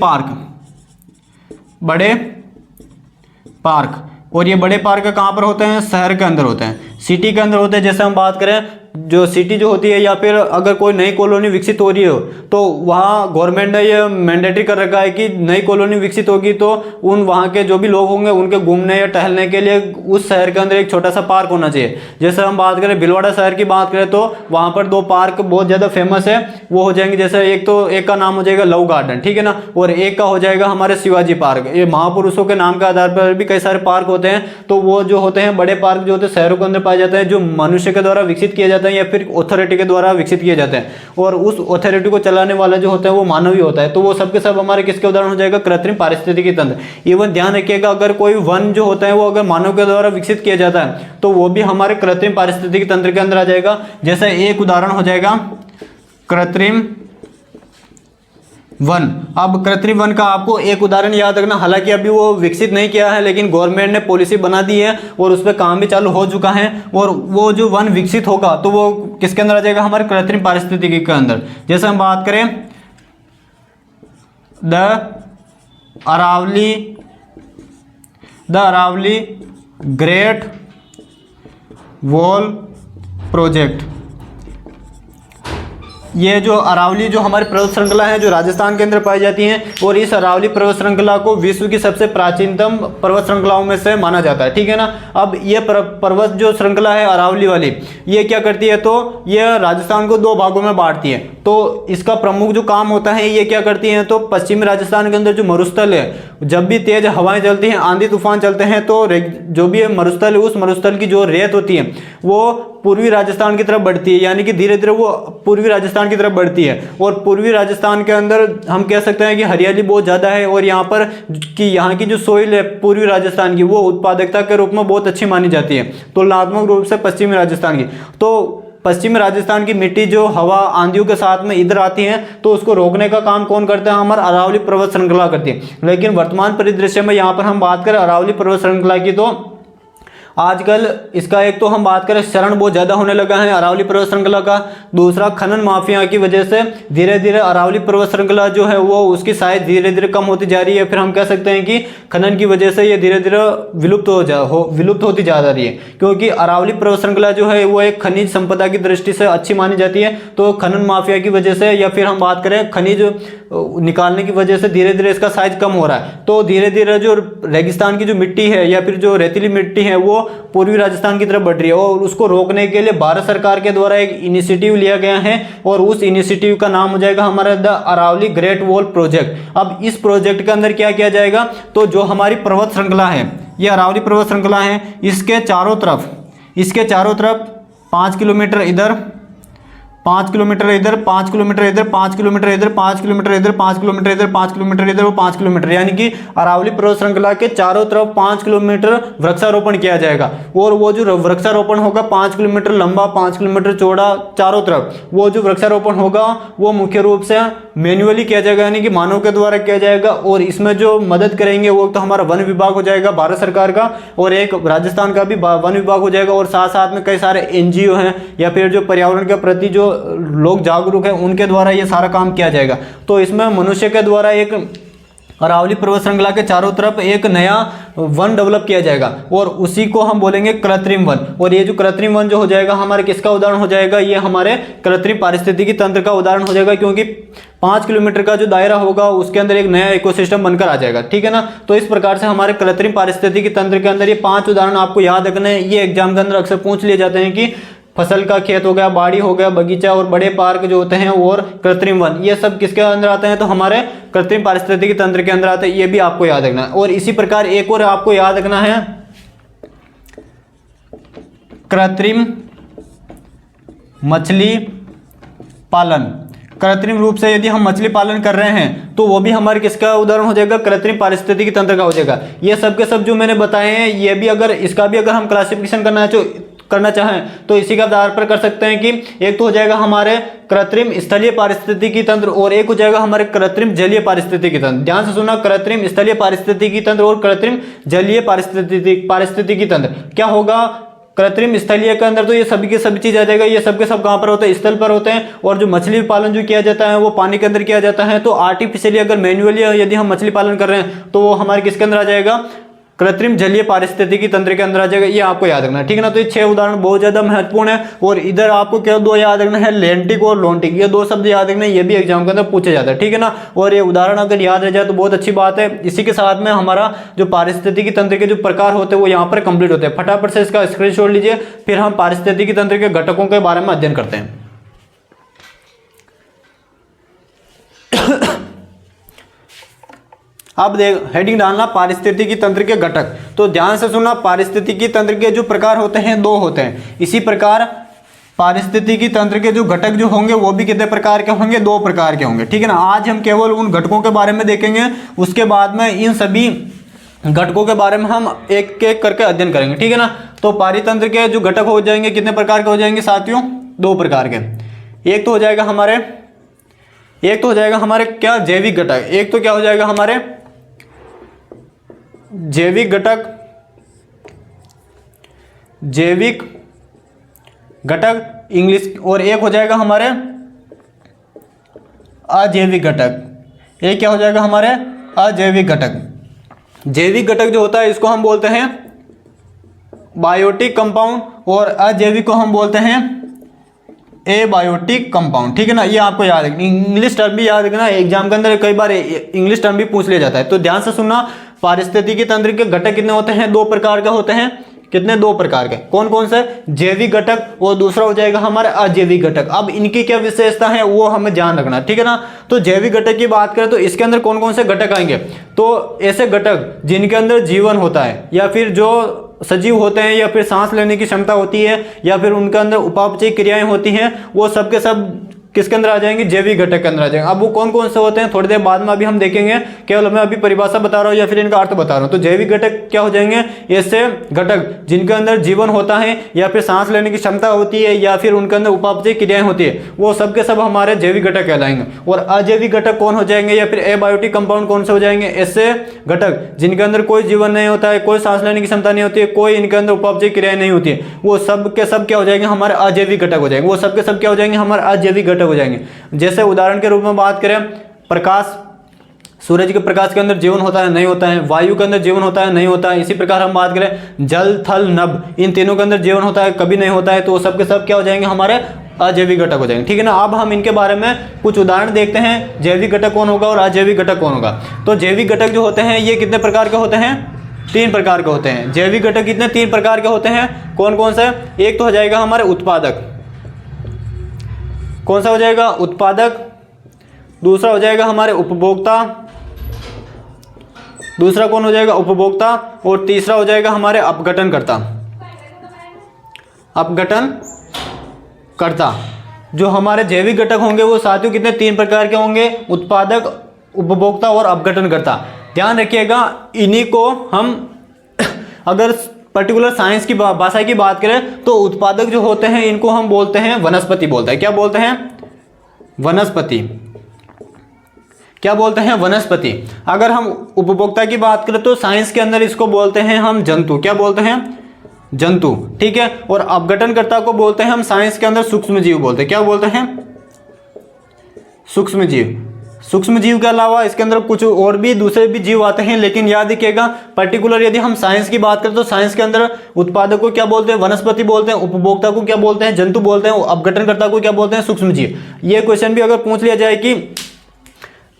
पार्क, और ये बड़े पार्क कहाँ पर होते हैं? शहर के अंदर होते हैं, सिटी के अंदर होते हैं। जैसे हम बात करें जो सिटी जो होती है, या फिर अगर कोई नई कॉलोनी विकसित हो रही हो तो वहाँ गवर्नमेंट ने ये मैंडेटरी कर रखा है कि नई कॉलोनी विकसित होगी तो उन वहाँ के जो भी लोग होंगे उनके घूमने या टहलने के लिए उस शहर के अंदर एक छोटा सा पार्क होना चाहिए। जैसे हम बात करें भीलवाड़ा शहर की बात करें तो वहाँ पर 2 पार्क बहुत ज़्यादा फेमस है, वो हो जाएंगे। जैसे एक का नाम हो जाएगा लव गार्डन, ठीक है ना, और एक का हो जाएगा हमारे शिवाजी पार्क। ये महापुरुषों के नाम के आधार पर भी कई सारे पार्क होते हैं। तो वो जो होते हैं बड़े पार्क जो होते हैं शहरों के अंदर पाए जाते हैं, जो मनुष्य के द्वारा विकसित किए जाते हैं या फिर अथॉरिटी के द्वारा विकसित किए जाते हैं, और उस अथॉरिटी को चलाने वाला जो होता है वो मानव ही होता है। तो वो सब के सब हमारे किसके उदाहरण हो जाएगा? कृत्रिम पारिस्थितिकी तंत्र। इवन ध्यान रखिएगा, अगर कोई वन जो होता है वो अगर मानव के द्वारा विकसित किया जाता है तो वो भी हमारे कृत्रिम पारिस्थितिकी तंत्र के अंदर आ जाएगा। जैसे एक उदाहरण हो जाएगा कृत्रिम वन। अब कृत्रिम वन का आपको एक उदाहरण याद रखना, हालांकि अभी वो विकसित नहीं किया है लेकिन गवर्नमेंट ने पॉलिसी बना दी है और उस पर काम भी चालू हो चुका है, और वो जो वन विकसित होगा तो वो किसके अंदर आ जाएगा? हमारे कृत्रिम पारिस्थितिकी के अंदर। जैसे हम बात करें the Aravalli great wall project. ये जो अरावली जो हमारी पर्वत श्रृंखला है जो राजस्थान के अंदर पाई जाती है, और इस अरावली पर्वत श्रृंखला को विश्व की सबसे प्राचीनतम पर्वत श्रृंखलाओं में से माना जाता है, ठीक है ना। अब ये पर्वत जो श्रृंखला है अरावली वाली, ये क्या करती है? तो ये राजस्थान को 2 भागों में बांटती है। तो इसका प्रमुख जो काम होता है, ये क्या करती है? तो पश्चिमी राजस्थान के अंदर जो मरुस्थल है, जब भी तेज हवाएं चलती हैं, आंधी तूफान चलते हैं, तो जो भी मरुस्थल है उस मरुस्थल की जो रेत होती है वो पूर्वी राजस्थान की तरफ बढ़ती है, यानी कि धीरे धीरे वो पूर्वी राजस्थान की तरफ बढ़ती है। और पूर्वी राजस्थान के अंदर हम कह सकते हैं कि हरियाली बहुत ज़्यादा है, और यहाँ की जो सोइल है पूर्वी राजस्थान की, वो उत्पादकता के रूप में बहुत अच्छी मानी जाती है तुलनात्मक रूप से पश्चिमी राजस्थान की। तो पश्चिमी राजस्थान की मिट्टी जो हवा आंधियों के साथ में इधर आती है, तो उसको रोकने का काम कौन करता है? हमारा अरावली पर्वत श्रृंखला करती है। लेकिन वर्तमान परिदृश्य में यहाँ पर हम बात करें अरावली पर्वत श्रृंखला की, तो आजकल इसका एक तो हम बात करें शरण बहुत ज़्यादा होने लगा है अरावली पर्वत श्रृंखला का। दूसरा, खनन माफिया की वजह से धीरे धीरे अरावली पर्वत श्रृंखला जो है वो उसकी साइज धीरे धीरे कम होती जा रही है। फिर हम कह सकते हैं कि खनन की वजह से ये धीरे धीरे विलुप्त होती जा रही है, क्योंकि अरावली पर्वत श्रृंखला जो है वो एक खनिज संपदा की दृष्टि से अच्छी मानी जाती है। तो खनन माफिया की वजह से, या फिर हम बात करें खनिज निकालने की वजह से धीरे धीरे इसका साइज कम हो रहा है। तो धीरे धीरे जो रेगिस्तान की जो मिट्टी है या फिर जो रेतीली मिट्टी है वो पूर्वी राजस्थान की तरफ बढ़ रही है, और उसको रोकने के लिए भारत सरकार के द्वारा एक इनिशिएटिव लिया गया है, और उस इनिशिएटिव का नाम हो जाएगा हमारा the Aravalli great wall project. अब इस प्रोजेक्ट के अंदर क्या किया जाएगा? तो जो हमारी पर्वत श्रृंखला है, ये अरावली पर्वत श्रृंखला है, इसके चारों तरफ 5 किलोमीटर इधर, 5 किलोमीटर इधर, 5 किलोमीटर इधर, 5 किलोमीटर इधर, 5 किलोमीटर इधर, 5 किलोमीटर इधर, 5 किलोमीटर इधर, वो 5 किलोमीटर, यानी कि अरावली पर्वत श्रृंखला के चारों तरफ 5 किलोमीटर वृक्षारोपण किया जाएगा। और वो जो वृक्षारोपण होगा 5 किलोमीटर लंबा, 5 किलोमीटर चौड़ा चारों तरफ, वो जो वृक्षारोपण होगा वो मुख्य रूप से मैन्युअली किया जाएगा, यानी कि मानव के द्वारा किया जाएगा। और इसमें जो मदद करेंगे वो तो हमारा वन विभाग हो जाएगा भारत सरकार का, और एक राजस्थान का भी वन विभाग हो जाएगा, और साथ साथ में कई सारे NGO हैं या फिर जो पर्यावरण के प्रति जो लोग जागरूक हैं उनके द्वारा ये सारा काम किया जाएगा। तो इसमें मनुष्य के द्वारा एक अरावली पर्वत श्रृंखला के चारों तरफ एक नया वन डेवलप किया जाएगा, और उसी को हम बोलेंगे कृत्रिम वन। और ये जो कृत्रिम वन जो हो जाएगा हमारे किसका उदाहरण हो जाएगा? ये हमारे कृत्रिम पारिस्थितिकी तंत्र का उदाहरण हो जाएगा, क्योंकि 5 किलोमीटर का जो दायरा होगा उसके अंदर एक नया इकोसिस्टम बनकर आ जाएगा, ठीक है ना। तो इस प्रकार से हमारे कृत्रिम पारिस्थितिकी तंत्र के अंदर ये 5 उदाहरण आपको याद रखने हैं। ये एग्जाम के अंदर अक्सर पूछ लिए जाते हैं कि फसल का खेत हो गया, बाड़ी हो गया, बगीचा और बड़े पार्क जो होते हैं और कृत्रिम वन, ये सब किसके अंदर आते हैं? तो हमारे कृत्रिम पारिस्थितिकी तंत्र के अंदर आते हैं। ये भी आपको याद रखना है। और इसी प्रकार एक और आपको याद रखना है, कृत्रिम मछली पालन। कृत्रिम रूप से यदि हम मछली पालन कर रहे हैं तो वो भी हमारे किसका उदाहरण हो जाएगा? कृत्रिम पारिस्थितिकी तंत्र का हो जाएगा। ये सब के सब जो मैंने बताए हैं, ये भी अगर इसका भी अगर हम क्लासिफिकेशन करना है करना चाहें तो इसी के आधार पर कर सकते हैं कि एक तो हो जाएगा हमारे कृत्रिम स्थलीय पारिस्थितिकी तंत्र और एक हो जाएगा हमारे कृत्रिम जलीय पारिस्थितिकी तंत्र। ध्यान से सुनना, कृत्रिम स्थलीय पारिस्थितिकी तंत्र और कृत्रिम जलीय पारिस्थितिकी तंत्र। क्या होगा कृत्रिम स्थलीय के अंदर तो ये सभी की सभी चीज आ जाएगा, ये सब के सब कहाँ पर होते हैं, स्थल पर होते हैं। और जो मछली पालन जो किया जाता है वो पानी के अंदर किया जाता है। तो आर्टिफिशियली अगर मैन्युअली यदि हम मछली पालन कर रहे हैं तो वो हमारे किसके अंदर आ जाएगा, कृत्रिम जलीय पारिस्थितिकी तंत्र के अंदर आ जाएगा। ये आपको याद रखना है, ठीक है ना। तो ये 6 उदाहरण बहुत ज्यादा महत्वपूर्ण है। और इधर आपको क्या 2 याद रखना है, लेंटिक और लोन्टिक, ये 2 शब्द याद रखना है, ये भी एग्जाम के अंदर पूछे जाते हैं, ठीक है ना। और ये उदाहरण अगर याद रह जाए तो बहुत अच्छी बात है। इसी के साथ में हमारा जो पारिस्थितिकी तंत्र के जो प्रकार होते हैं वो यहाँ पर कंप्लीट होते हैं। फटाफट से इसका स्क्रीनशॉट लीजिए, फिर हम पारिस्थितिकी तंत्र के घटकों के बारे में अध्ययन करते हैं। अब देख हेडिंग डालना पारिस्थितिकी तंत्र के घटक। तो ध्यान से सुनना, पारिस्थितिकी तंत्र के जो प्रकार होते हैं 2 होते हैं। इसी प्रकार पारिस्थितिकी तंत्र के जो घटक जो होंगे वो भी कितने प्रकार के होंगे, 2 प्रकार के होंगे, ठीक है ना। आज हम केवल उन घटकों के बारे में देखेंगे, उसके बाद में इन सभी घटकों के बारे में हम एक एक करके अध्ययन करेंगे, ठीक है ना। तो पारितंत्र के जो घटक हो जाएंगे कितने प्रकार के हो जाएंगे साथियों, 2 प्रकार के। एक तो हो जाएगा हमारे क्या जैविक घटक, एक तो क्या हो जाएगा हमारे जैविक घटक इंग्लिश, और एक हो जाएगा हमारे अजैविक घटक। एक क्या हो जाएगा हमारे अजैविक घटक। जैविक घटक जो होता है इसको हम बोलते हैं बायोटिक कंपाउंड और अजैविक को हम बोलते हैं एबायोटिक कंपाउंड, ठीक है ना। ये आपको याद रखना, इंग्लिश टर्म भी याद रखना, एग्जाम के अंदर कई बार इंग्लिश टर्म भी पूछ लिया जाता है। तो ध्यान से सुनना, पारिस्थितिकी तंत्र के घटक कितने होते हैं, 2 प्रकार के होते हैं। कितने, 2 प्रकार के। कौन कौन से, जैविक घटक और दूसरा हो जाएगा हमारा अजैविक घटक। अब इनकी क्या विशेषता है वो हमें ध्यान रखना, ठीक है ना। तो जैविक घटक की बात करें तो इसके अंदर कौन कौन से घटक आएंगे, तो ऐसे घटक जिनके अंदर जीवन होता है या फिर जो सजीव होते हैं या फिर सांस लेने की क्षमता होती है या फिर उनके अंदर उपापचयी क्रियाएं होती हैं, वो सब के सब किसके अंदर आ जाएंगे, जैविक घटक के अंदर आ जाएंगे। अब वो कौन कौन से होते हैं थोड़ी देर बाद में अभी हम देखेंगे, केवल मैं अभी परिभाषा बता रहा हूँ या फिर इनका अर्थ बता रहा हूँ। तो जैविक घटक क्या हो जाएंगे, ऐसे घटक जिनके अंदर जीवन होता है या फिर सांस लेने की क्षमता होती है या फिर उनके अंदर उपापचयी क्रियाएं होती है, वो सब के सब हमारे जैविक घटक कहलाएंगे। और अजैविक घटक कौन हो जाएंगे या फिर एबायोटिक कंपाउंड कौन से हो जाएंगे, ऐसे घटक जिनके अंदर कोई जीवन नहीं होता है, कोई सांस लेने की क्षमता नहीं होती है, कोई इनके अंदर उपापचयी क्रियाएं नहीं होती है, वो सब के सब क्या हो जाएंगे, हमारे अजैविक घटक हो जाएंगे। वो सब के सब क्या हो जाएंगे, हमारे अजैविक घटक हो जाएंगे। जैसे उदाहरण के रूप में बात करें, प्रकाश, सूरज के प्रकाश के अंदर जीवन होता है नहीं होता है, वायु के अंदर जीवन होता है नहीं होता है। इसी प्रकार हम बात करें जल थल नभ, इन तीनों के अंदर जीवन होता है कभी नहीं होता है, तो सब के सब क्या हो जाएंगे, हमारे अजैविक घटक हो जाएंगे, ठीक है ना। अब हम इनके बारे में कुछ उदाहरण देखते हैं, जैविक घटक कौन होगा और अजैविक घटक कौन होगा। तो जैविक घटक जो होते हैं ये कितने प्रकार के होते हैं, 3 प्रकार के होते हैं। जैविक घटक कितने, 3 प्रकार के होते हैं। कौन कौन से, एक तो हो जाएगा हमारे उत्पादक, कौन सा हो जाएगा, उत्पादक। दूसरा हो जाएगा हमारे उपभोक्ता, दूसरा कौन हो जाएगा, उपभोक्ता। और तीसरा हो जाएगा हमारे अपघटनकर्ता, अपघटनकर्ता। जो हमारे जैविक घटक होंगे वो साथियों कितने, 3 प्रकार के होंगे, उत्पादक, उपभोक्ता और अपघटनकर्ता। ध्यान रखिएगा, इन्हीं को हम अगर पर्टिकुलर साइंस की भाषा की बात करें तो उत्पादक जो होते हैं इनको हम बोलते हैं वनस्पति बोलते हैं। क्या बोलते हैं, वनस्पति। क्या बोलते हैं, वनस्पति। अगर हम उपभोक्ता की बात करें तो साइंस के अंदर इसको बोलते हैं हम जंतु। क्या बोलते हैं, जंतु, ठीक है। और अपघटनकर्ता को बोलते हैं हम साइंस के अंदर सूक्ष्म जीव बोलते हैं। क्या बोलते हैं, सूक्ष्म जीव। सूक्ष्म जीव के अलावा इसके अंदर कुछ और भी दूसरे भी जीव आते हैं, लेकिन याद रखिएगा पर्टिकुलर यदि हम साइंस की बात करें तो साइंस के अंदर उत्पादक को क्या बोलते हैं, वनस्पति बोलते हैं, उपभोक्ता को क्या बोलते हैं, जंतु बोलते हैं, अपघटनकर्ता को क्या बोलते हैं, सूक्ष्म जीव। ये क्वेश्चन भी अगर पूछ लिया जाए कि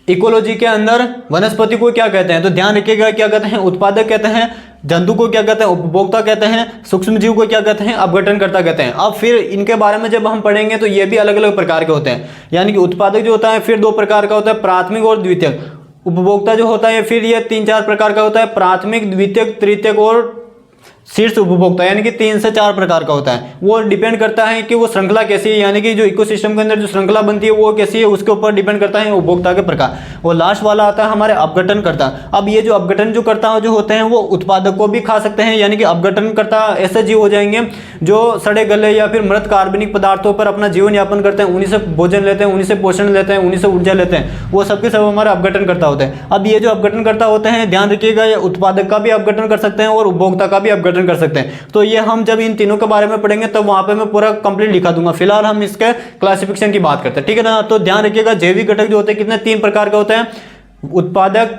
इकोलॉजी के अंदर वनस्पति को क्या कहते हैं, तो ध्यान रखिएगा क्या कहते हैं, उत्पादक कहते हैं, जंतु को क्या कहते हैं, उपभोक्ता कहते हैं, सूक्ष्म जीव को क्या कहते हैं, अपघटनकर्ता कहते हैं। अब फिर इनके बारे में जब हम पढ़ेंगे तो ये भी अलग अलग प्रकार के होते हैं। यानी कि उत्पादक जो होता है फिर 2 प्रकार का होता है, प्राथमिक और द्वितीयक। उपभोक्ता जो होता है फिर ये 3-4 प्रकार का होता है, प्राथमिक, द्वितीयक, तृतीयक और शीर्ष उपभोक्ता, यानी कि 3 से 4 प्रकार का होता है। वो डिपेंड करता है कि वो श्रृंखला कैसी है, यानी कि जो इकोसिस्टम के अंदर जो श्रृंखला बनती है वो कैसी है, उसके ऊपर डिपेंड करता है उपभोक्ता के प्रकार। और लास्ट वाला आता है हमारे अपघटनकर्ता। अब ये जो अपघटन जो करता जो होते हैं वो उत्पादक को भी खा सकते हैं, यानी कि अपघटनकर्ता ऐसे जीव हो जाएंगे जो सड़े गले या फिर मृत कार्बनिक पदार्थों पर अपना जीवन यापन करते हैं, उन्हीं से भोजन लेते हैं, उन्हीं से पोषण लेते हैं, उन्हीं से ऊर्जा लेते हैं, वो सबके सब हमारे अपघटनकर्ता होते हैं। अब ये जो अपघटनकर्ता होते हैं, ध्यान रखिएगा, ये उत्पादक का भी अपघटन कर सकते हैं और उपभोक्ता का भी अपघटन कर सकते हैं। तो ये हम जब इन तीनों के बारे में पढ़ेंगे तब वहां पे मैं पूरा कंप्लीट लिखा दूंगा। फिलहाल हम इसके क्लासिफिकेशन की बात करते हैं, ठीक है ना। तो ध्यान रखिएगा, जैविक घटक जो होते हैं कितने 3 प्रकार के होते हैं, उत्पादक,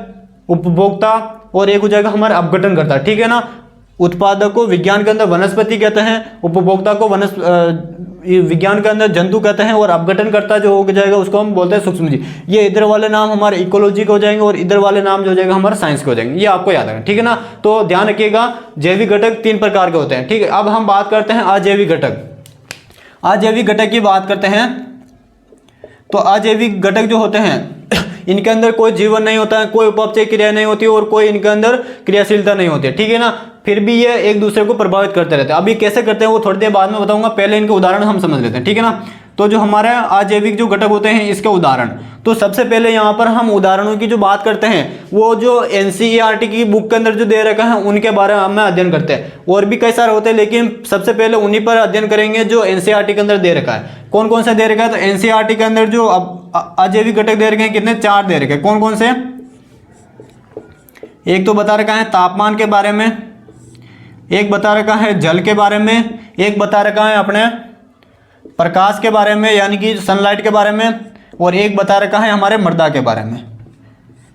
उपभोक्ता और एक हो जाएगा हमारा अपघटनकर्ता, ठीक है ना। उत्पादक को विज्ञान के अंदर वनस्पति कहते हैं, उपभोक्ता को विज्ञान के अंदर जंतु कहते हैं और अपघटनकर्ता जो हो जाएगा उसको हम बोलते हैं सूक्ष्मजीव। ये इधर वाले नाम हमारे इकोलॉजी के हो जाएंगे और इधर वाले नाम जो हो जाएगा हमारे साइंस के हो जाएंगे। ये आपको याद रखना, ठीक है ना। तो ध्यान रखिएगा, जैविक घटक 3 प्रकार के होते हैं, ठीक है। अब हम बात करते हैं अजैविक घटक। अजैविक घटक की बात करते हैं तो अजैविक घटक जो होते हैं इनके अंदर कोई जीवन नहीं होता है, कोई उपचय क्रिया नहीं होती और कोई इनके अंदर क्रियाशीलता नहीं होती है, ठीक है ना। फिर भी ये एक दूसरे को प्रभावित करते रहते हैं। अभी कैसे करते हैं वो थोड़ी देर बाद में बताऊंगा, पहले इनके उदाहरण हम समझ लेते हैं, ठीक है ना। तो जो हमारे अजैविक जो घटक होते हैं इसके उदाहरण, तो सबसे पहले यहाँ पर हम उदाहरणों की जो बात करते हैं वो जो NCERT की बुक के अंदर जो दे रखा है उनके बारे में हम अध्ययन करते हैं। और भी कई सारे होते हैं लेकिन सबसे पहले उन्हीं पर अध्ययन करेंगे जो NCERT के अंदर दे रखा है। कौन कौन सा दे रखा है, तो NCERT के अंदर जो अजैविक घटक दे रखे हैं कितने, 4 दे रखे हैं। कौन कौन से, एक तो बता रखा है तापमान के बारे में, एक बता रखा है जल के बारे में, एक बता रखा है अपने प्रकाश के बारे में यानी कि सनलाइट के बारे में, और एक बता रखा है हमारे मृदा के बारे में,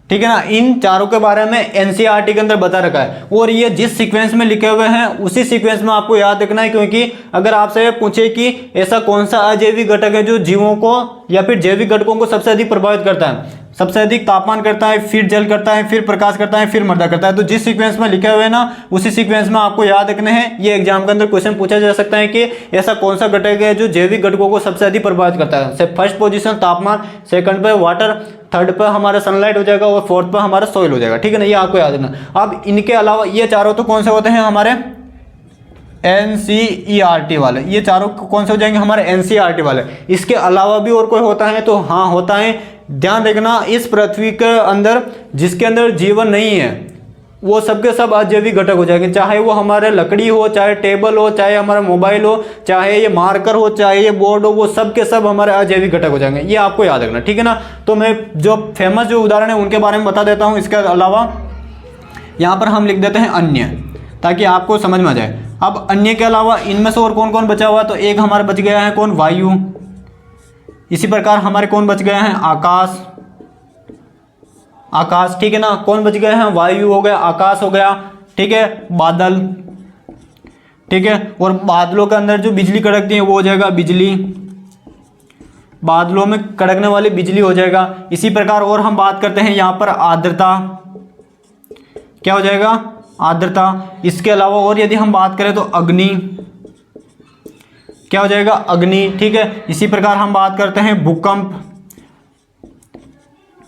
ठीक है ना। इन चारों के बारे में NCERT के अंदर बता रखा है और ये जिस सीक्वेंस में लिखे हुए हैं उसी सीक्वेंस में आपको याद रखना है। क्योंकि अगर आपसे पूछे कि ऐसा कौन सा अजैविक घटक है जो जीवों को या फिर जैविक घटकों को सबसे अधिक प्रभावित करता है, सबसे अधिक तापमान करता है, फिर जल करता है, फिर प्रकाश करता है, फिर मृदा करता है, तो जिस सीक्वेंस में लिखे हुए हैं ना उसी सीक्वेंस में आपको याद रखने हैं। ये एग्जाम के अंदर क्वेश्चन पूछा जा सकता है कि ऐसा कौन सा घटक है जो जैविक घटकों को सबसे अधिक प्रभावित करता है। फर्स्ट पोजीशन तापमान, सेकंड पे वाटर, थर्ड पे हमारा सनलाइट हो जाएगा और फोर्थ पे हमारा सॉइल हो जाएगा, ठीक है ना। ये आपको याद रखना। अब इनके अलावा ये चारों तो कौन से होते हैं हमारे NCERT वाले, ये चारों कौन से हो जाएंगे हमारे NCERT वाले। इसके अलावा भी और कोई होता है तो हाँ होता है। ध्यान रखना, इस पृथ्वी के अंदर जिसके अंदर जीवन नहीं है वो सबके सब अजैविक घटक हो जाएंगे, चाहे वो हमारे लकड़ी हो, चाहे टेबल हो, चाहे हमारा मोबाइल हो, चाहे ये मार्कर हो, चाहे ये बोर्ड हो, वो सब के सब हमारे अजैविक घटक हो जाएंगे। ये आपको याद रखना, ठीक है ना। तो मैं जो फेमस जो उदाहरण है उनके बारे में बता देता हूँ। इसके अलावा यहाँ पर हम लिख देते हैं अन्य, ताकि आपको समझ में आ जाए। अब अन्य के अलावा इनमें से और कौन कौन बचा हुआ, तो एक हमारा बच गया है कौन, वायु। इसी प्रकार हमारे कौन बच गए हैं, आकाश, आकाश, ठीक है ना। कौन बच गए हैं, वायु हो गया, आकाश हो गया, ठीक है, बादल, ठीक है। और बादलों के अंदर जो बिजली कड़कती है वो हो जाएगा बिजली, बादलों में कड़कने वाली बिजली हो जाएगा। इसी प्रकार और हम बात करते हैं यहाँ पर आर्द्रता, क्या हो जाएगा, आर्द्रता। इसके अलावा और यदि हम बात करें तो अग्नि, क्या हो जाएगा, अग्नि, ठीक है। इसी प्रकार हम बात करते हैं भूकंप,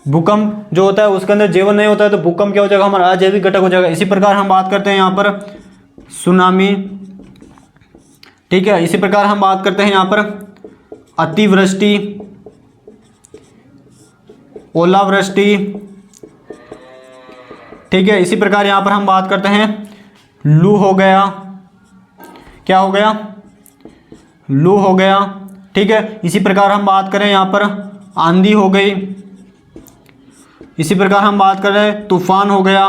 भूकंप जो होता है उसके अंदर जीवन नहीं होता है तो भूकंप क्या हो जाएगा, हमारा अजैविक घटक हो जाएगा। इसी प्रकार हम बात करते हैं यहाँ पर सुनामी, ठीक है। इसी प्रकार हम बात करते हैं यहाँ पर अतिवृष्टि, ओलावृष्टि, ठीक है। इसी प्रकार यहाँ पर हम बात करते हैं लू हो गया, क्या हो गया, लू हो गया, ठीक है। इसी प्रकार हम बात करें यहाँ पर आंधी हो गई, इसी प्रकार हम बात करें तूफान हो गया,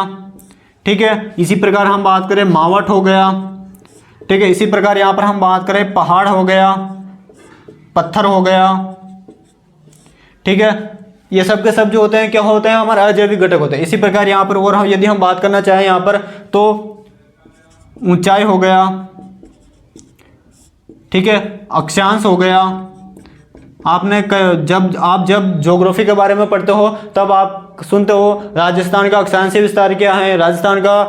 ठीक है। इसी प्रकार हम बात करें मावठ हो गया, ठीक है। इसी प्रकार यहाँ पर हम बात करें पहाड़ हो गया, पत्थर हो गया, ठीक है। ये सब के सब जो होते हैं क्या होते हैं, हमारे अजैविक घटक होते हैं। इसी प्रकार यहाँ पर और यदि हम बात करना चाहें यहाँ पर तो ऊंचाई हो गया, ठीक है, अक्षांश हो गया। आपने जब ज्योग्राफी के बारे में पढ़ते हो तब आप सुनते हो राजस्थान का अक्षांशीय विस्तार क्या है, राजस्थान का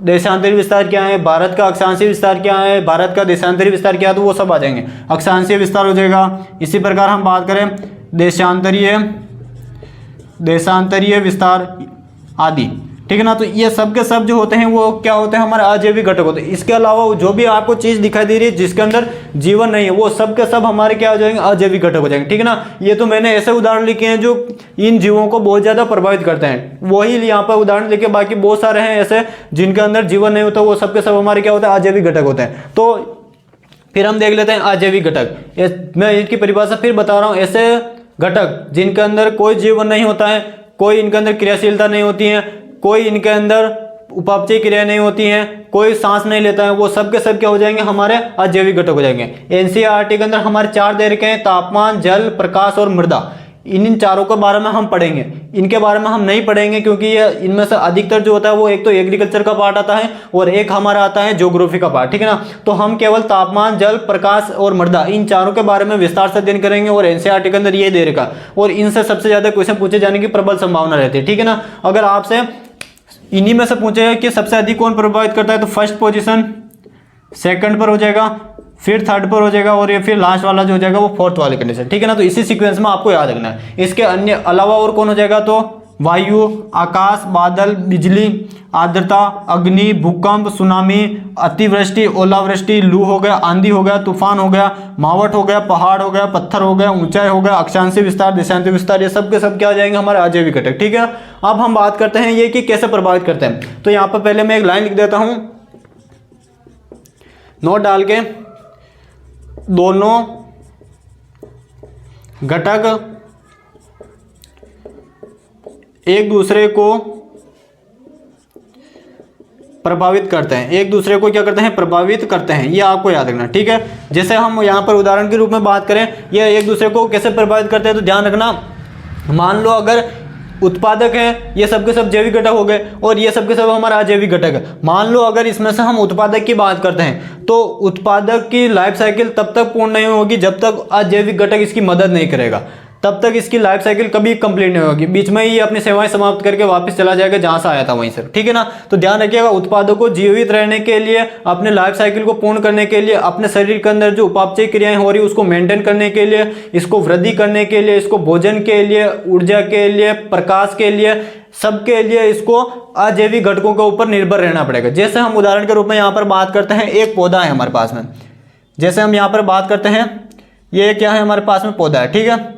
देशांतरी विस्तार क्या है, भारत का अक्षांशीय विस्तार क्या है, भारत का देशांतरी विस्तार क्या है, तो वो सब आ जाएंगे। अक्षांशीय विस्तार हो जाएगा। इसी प्रकार हम बात करें देशांतरीय विस्तार आदि, ठीक है ना। तो ये सब के सब जो होते हैं वो क्या होते हैं, हमारे अजैविक घटक होते हैं। इसके अलावा जो भी आपको चीज़ दिखाई दे रही है जिसके अंदर जीवन नहीं है वो सब के सब हमारे क्या हो जाएंगे, अजैविक घटक हो जाएंगे, ठीक है ना। ये तो मैंने ऐसे उदाहरण लिखे हैं जो इन जीवों को बहुत ज़्यादा प्रभावित करते हैं, वही यहाँ पर उदाहरण लिखे। बाकी बहुत सारे हैं ऐसे जिनके अंदर जीवन नहीं होता, वो सब के सब हमारे क्या होते हैं, अजैविक घटक होते हैं। तो फिर हम देख लेते हैं अजैविक घटक। मैं इनकी परिभाषा फिर बता रहा हूँ। ऐसे घटक जिनके अंदर कोई जीवन नहीं होता है, कोई इनके अंदर क्रियाशीलता नहीं होती है, कोई इनके अंदर उपापचय क्रिया नहीं होती है, कोई सांस नहीं लेता है, वो सब के सब क्या हो जाएंगे, हमारे अजैविक घटक हो जाएंगे। एनसीईआरटी के अंदर हमारे 4 दे रखे हैं, तापमान, जल, प्रकाश और मृदा। इन चारों के बारे में हम पढ़ेंगे, इनके बारे में हम नहीं पढ़ेंगे क्योंकि ये इनमें से अधिकतर जो होता है वो एक तो एग्रीकल्चर का पार्ट आता है और एक हमारा आता है ज्योग्राफी का पार्ट, ठीक है ना। तो हम केवल तापमान, जल, प्रकाश और मृदा, इन चारों के बारे में विस्तार से अध्ययन करेंगे और एनसीईआरटी के अंदर ये दे रखा और इनसे सबसे ज्यादा क्वेश्चन पूछे जाने की प्रबल संभावना रहती है, ठीक है ना। अगर आपसे इन्हीं में से पूछे कि सबसे अधिक कौन प्रभावित करता है तो फर्स्ट पोजीशन सेकंड पर हो जाएगा, फिर थर्ड पर हो जाएगा और ये फिर लास्ट वाला जो हो जाएगा वो फोर्थ वाले कंडीशन, ठीक है ना। तो इसी सीक्वेंस में आपको याद रखना है। इसके अन्य अलावा और कौन हो जाएगा तो वायु, आकाश, बादल, बिजली, आर्द्रता, अग्नि, भूकंप, सुनामी, अतिवृष्टि, ओलावृष्टि, लू हो गया, आंधी हो गया, तूफान हो गया, मावट हो गया, पहाड़ हो गया, पत्थर हो गया, ऊंचाई हो गया, अक्षांशीय विस्तार, देशांतर विस्तार, ये सब के सब क्या हो जाएंगे, हमारे अजैविक घटक, ठीक है। अब हम बात करते हैं ये कि कैसे प्रभावित करते हैं। तो यहाँ पर पहले मैं एक लाइन लिख देता हूं, नोट डाल के, दोनों घटक एक दूसरे को प्रभावित करते हैं, एक दूसरे को क्या करते हैं, प्रभावित करते हैं, ये आपको याद रखना, ठीक है। जैसे हम यहाँ पर उदाहरण के रूप में बात करें ये एक दूसरे को कैसे प्रभावित करते हैं तो ध्यान रखना, मान लो अगर उत्पादक है, ये सब के सब जैविक घटक हो गए और ये सब के सब हमारा अजैविक घटक है। मान लो अगर इसमें से हम उत्पादक की बात करते हैं तो उत्पादक की लाइफ साइकिल तब तक पूर्ण नहीं होगी जब तक अजैविक घटक इसकी मदद नहीं करेगा, तब तक इसकी लाइफ साइकिल कभी कंप्लीट नहीं होगी, बीच में ही अपनी सेवाएं समाप्त करके वापस चला जाएगा जहां से आया था वहीं से, ठीक है ना। तो ध्यान रखिएगा, उत्पादों को जीवित रहने के लिए, अपने लाइफ साइकिल को पूर्ण करने के लिए, अपने शरीर के अंदर जो उपापचय क्रियाएं हो रही है उसको मेंटेन करने के लिए, इसको वृद्धि करने के लिए, इसको भोजन के लिए, ऊर्जा के लिए, प्रकाश के लिए, सबके लिए इसको अजैविक घटकों के ऊपर निर्भर रहना पड़ेगा। जैसे हम उदाहरण के रूप में यहाँ पर बात करते हैं, एक पौधा है हमारे पास में, जैसे हम यहाँ पर बात करते हैं ये क्या है, हमारे पास में पौधा है, ठीक है।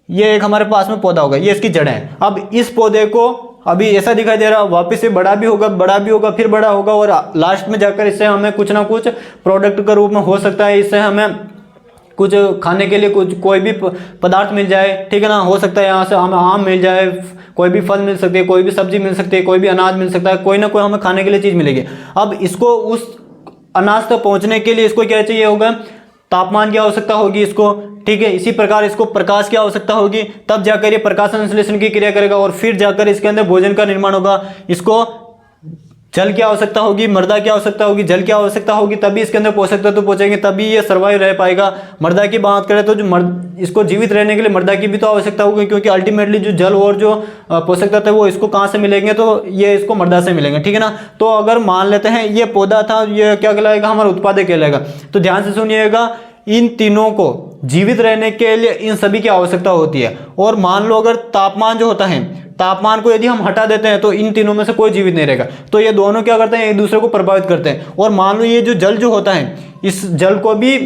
ये एक हमारे पास में पौधा होगा, ये इसकी जड़ें हैं। अब इस पौधे को अभी ऐसा दिखाई दे रहा है, वापस से बड़ा भी होगा, बड़ा भी होगा, फिर बड़ा होगा और लास्ट में जाकर इससे हमें कुछ ना कुछ प्रोडक्ट के रूप में हो सकता है, इससे हमें कुछ खाने के लिए कुछ कोई भी पदार्थ मिल जाए, ठीक है ना। हो सकता है यहाँ से हमें आम मिल जाए, कोई भी फल मिल सकती है, कोई भी सब्जी मिल सकती है, कोई भी अनाज मिल सकता है, कोई ना कोई हमें खाने के लिए चीज़ मिलेगी। अब इसको उस अनाज तक पहुँचने के लिए इसको क्या चाहिए होगा, तापमान की आवश्यकता होगी इसको, ठीक है। इसी प्रकार इसको प्रकाश की आवश्यकता होगी, तब जाकर ये प्रकाश संश्लेषण की क्रिया करेगा और फिर जाकर इसके अंदर भोजन का निर्माण होगा। इसको जल की आवश्यकता होगी, मृदा की आवश्यकता होगी, जल की आवश्यकता होगी, तभी इसके अंदर पोषक तत्व पहुंचेंगे, तभी ये सर्वाइव रह पाएगा। मृदा की बात करें तो जो इसको जीवित रहने के लिए मृदा की भी तो आवश्यकता होगी, क्योंकि अल्टीमेटली जो जल और जो पोषक तत्व है वो इसको कहाँ से मिलेंगे, तो ये इसको मृदा से मिलेंगे, ठीक है ना। तो अगर मान लेते हैं ये पौधा था, ये क्या कहलाएगा, हमारा उत्पादक कहलाएगा। तो ध्यान से सुनिएगा, इन तीनों को जीवित रहने के लिए इन सभी की आवश्यकता होती है। और मान लो अगर तापमान जो होता है, तापमान को यदि हम हटा देते हैं तो इन तीनों में से कोई जीवित नहीं रहेगा। तो ये दोनों क्या करते हैं, एक दूसरे को प्रभावित करते हैं। और मान लो ये जो जल जो होता है, इस जल को भी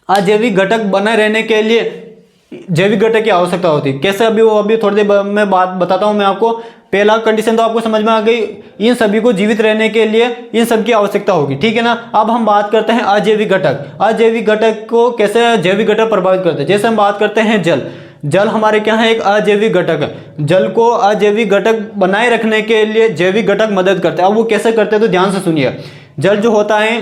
अजैविक घटक बने रहने के लिए जैविक घटक की आवश्यकता होती है। कैसे, अभी थोड़ी देर मैं बात बताता हूं मैं आपको। पहला कंडीशन तो आपको समझ में आ गई, इन सभी को जीवित रहने के लिए इन सब की आवश्यकता होगी, ठीक है ना। अब हम बात करते हैं अजैविक घटक। अजैविक घटक को कैसे जैविक घटक प्रभावित करते हैं। जैसे हम बात करते हैं जल, जल हमारे क्या है, एक अजैविक घटक है। जल को अजैविक घटक बनाए रखने के लिए जैविक घटक मदद करते हैं। अब वो कैसे करते हैं तो ध्यान से सुनिए। जल जो होता है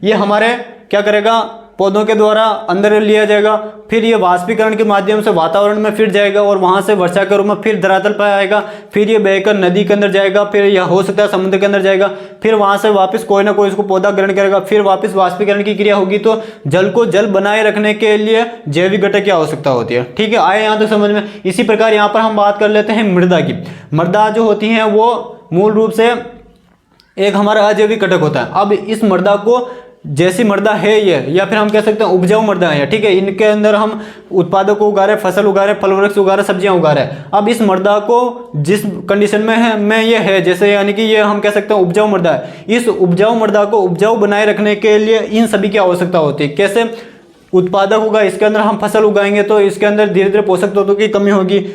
ये हमारे क्या करेगा, पौधों के द्वारा अंदर लिया जाएगा, फिर ये वाष्पीकरण के माध्यम से वातावरण में फिर जाएगा और वहां से वर्षा के रूप में फिर धरातल पर आएगा, फिर ये बहकर नदी के अंदर जाएगा, फिर यह हो सकता है समुद्र के अंदर जाएगा, फिर वहां से वापस कोई ना कोई इसको पौधा ग्रहण करेगा, फिर वापस वाष्पीकरण की क्रिया होगी। तो जल को जल बनाए रखने के लिए जैविक घटक की आवश्यकता होती है, ठीक है। आए यहाँ तक समझ में। इसी प्रकार यहाँ पर हम बात कर लेते हैं मृदा की। मृदा जो होती है वो मूल रूप से एक हमारा अजैविक घटक होता है। अब इस मृदा को जैसी मृदा है ये, या फिर हम कह सकते हैं उपजाऊ मृदा है, ठीक है। इनके अंदर हम उत्पादों को उगा रहे, फसल उगा रहे, फल वृक्ष उगा रहे, सब्जियां उगा रहे हैं। अब इस मृदा को जिस कंडीशन में है में ये है, जैसे यानी कि ये हम कह सकते हैं उपजाऊ मृदा है। इस उपजाऊ मृदा को उपजाऊ बनाए रखने के लिए इन सभी की आवश्यकता होती है। कैसे, उत्पादक होगा, इसके अंदर हम फसल उगाएंगे तो इसके अंदर धीरे धीरे पोषक तत्वों की कमी होगी,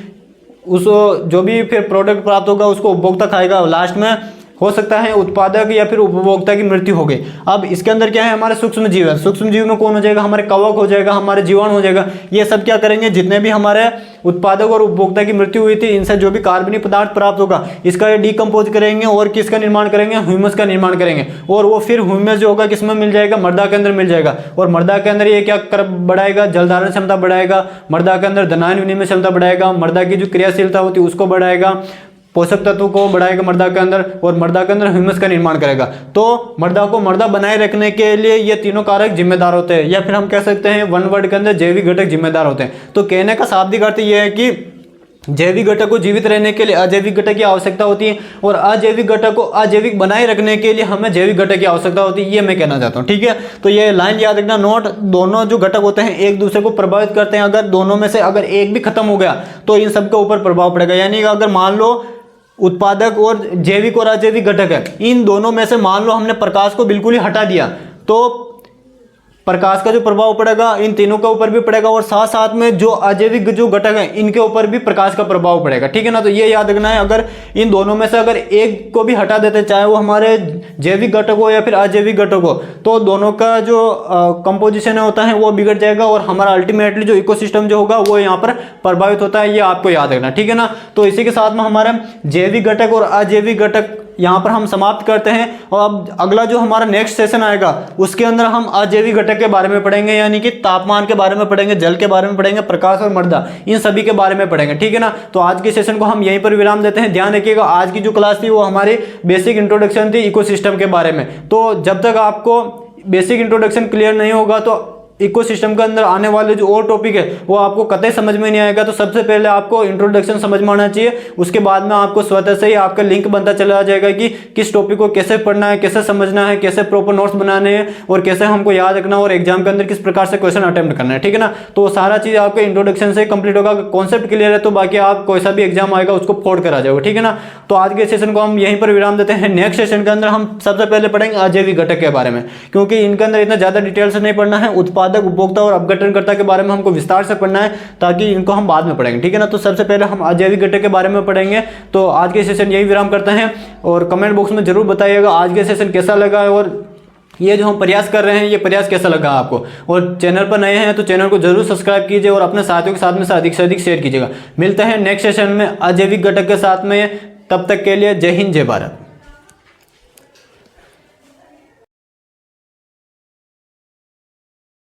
उस जो भी फिर प्रोडक्ट प्राप्त होगा उसको उपभोक्ता खाएगा, लास्ट में हो सकता है उत्पादक या फिर उपभोक्ता की मृत्यु हो गई। अब इसके अंदर क्या है, हमारे सूक्ष्म जीव है। सूक्ष्म जीव में कौन हो जाएगा, हमारे कवक हो जाएगा, हमारे जीवाणु हो जाएगा। ये सब क्या करेंगे, जितने भी हमारे उत्पादक और उपभोक्ता की मृत्यु हुई थी, इनसे जो भी कार्बनिक पदार्थ प्राप्त होगा इसका ये डिकम्पोज करेंगे और किसका निर्माण करेंगे, ह्यूमस का निर्माण करेंगे। और वो फिर ह्यूमस जो होगा किसमें मिल जाएगा, मृदा के अंदर मिल जाएगा। और मृदा के अंदर ये क्या कर बढ़ाएगा, जल धारण क्षमता बढ़ाएगा, मृदा के अंदर धनायन विनिमय क्षमता बढ़ाएगा, मृदा की जो क्रियाशीलता होती है उसको बढ़ाएगा, पोषक तत्व को बढ़ाएगा मृदा के अंदर, और मृदा के अंदर ह्यूमस का निर्माण करेगा। तो मृदा को मृदा बनाए रखने के लिए ये तीनों कारक जिम्मेदार होते हैं, या फिर हम कह सकते हैं वन वर्ड के अंदर जैविक घटक जिम्मेदार होते हैं। तो कहने का शाब्दिक अर्थ ये है कि जैविक घटक को जीवित रहने के लिए अजैविक घटक की आवश्यकता होती है, और अजैविक घटक को अजैविक बनाए रखने के लिए हमें जैविक घटक की आवश्यकता होती है। ये मैं कहना चाहता हूँ, ठीक है। तो ये लाइन याद रखना, नोट, दोनों जो घटक होते हैं एक दूसरे को प्रभावित करते हैं। अगर दोनों में से अगर एक भी खत्म हो गया तो इन सबके ऊपर प्रभाव पड़ेगा। यानी कि अगर मान लो उत्पादक और जैविक और अजैविक घटक है, इन दोनों में से मान लो हमने प्रकाश को बिल्कुल ही हटा दिया तो प्रकाश का जो प्रभाव पड़ेगा इन तीनों के ऊपर भी पड़ेगा, और साथ साथ में जो अजैविक जो घटक हैं इनके ऊपर भी प्रकाश का प्रभाव पड़ेगा, ठीक है ना। तो ये याद रखना है, अगर इन दोनों में से अगर एक को भी हटा देते, चाहे वो हमारे जैविक घटक हो या फिर अजैविक घटक हो, तो दोनों का जो कंपोजिशन होता है वो बिगड़ जाएगा, और हमारा अल्टीमेटली जो इकोसिस्टम जो होगा वो यहाँ पर प्रभावित होता है। ये आपको याद रखना, ठीक है ना। तो इसी के साथ में हमारा जैविक घटक और अजैविक घटक यहाँ पर हम समाप्त करते हैं। और अब अगला जो हमारा नेक्स्ट सेशन आएगा उसके अंदर हम अजैविक घटक के बारे में पढ़ेंगे, यानी कि तापमान के बारे में पढ़ेंगे, जल के बारे में पढ़ेंगे, प्रकाश और मृदा, इन सभी के बारे में पढ़ेंगे, ठीक है ना। तो आज के सेशन को हम यहीं पर विराम देते हैं। ध्यान रखिएगा, आज की जो क्लास थी वो हमारी बेसिक इंट्रोडक्शन थी इकोसिस्टम के बारे में। तो जब तक आपको बेसिक इंट्रोडक्शन क्लियर नहीं होगा तो इकोसिस्टम के अंदर आने वाले जो और टॉपिक है वो आपको कतई समझ में नहीं आएगा। तो सबसे पहले आपको इंट्रोडक्शन समझ में आना चाहिए, उसके बाद में आपको स्वतः से ही आपका लिंक बनता चला जाएगा कि किस टॉपिक को कैसे पढ़ना है, कैसे समझना है, कैसे प्रॉपर नोट्स बनाने हैं, और कैसे हमको याद रखना, और एग्जाम के अंदर किस प्रकार से क्वेश्चन अटेम्प्ट करना है, ठीक है ना। तो सारा चीज़ आपके इंट्रोडक्शन से कंप्लीट होगा। कॉन्सेप्ट क्लियर है तो बाकी आप कोई सा भी एग्जाम आएगा उसको फोड़ कर आ जाओगे, ठीक है ना। तो आज के सेशन को हम यहीं पर विराम देते हैं। नेक्स्ट सेशन के अंदर हम सबसे पहले पढ़ेंगे अजैविक घटक के बारे में, क्योंकि इनके अंदर इतना ज़्यादा डिटेल से नहीं पढ़ना है। उत्पादक, उपभोक्ता और अपघटनकर्ता के बारे में हमको विस्तार से पढ़ना है, ताकि इनको हम बाद में पढ़ेंगे, ठीक है ना। तो सबसे पहले हम अजैविक घटक के बारे में पढ़ेंगे। तो आज के सेशन यही विराम करते हैं, और कमेंट बॉक्स में जरूर बताइएगा आज के सेशन कैसा लगा, और ये जो हम प्रयास कर रहे हैं ये प्रयास कैसा लगा आपको। और चैनल पर नए हैं तो चैनल को जरूर सब्सक्राइब कीजिए, और अपने साथियों के साथ में अधिक से अधिक शेयर कीजिएगा। मिलते हैं नेक्स्ट सेशन में अजैविक घटक के साथ में, तब तक के लिए जय हिंद, जय भारत।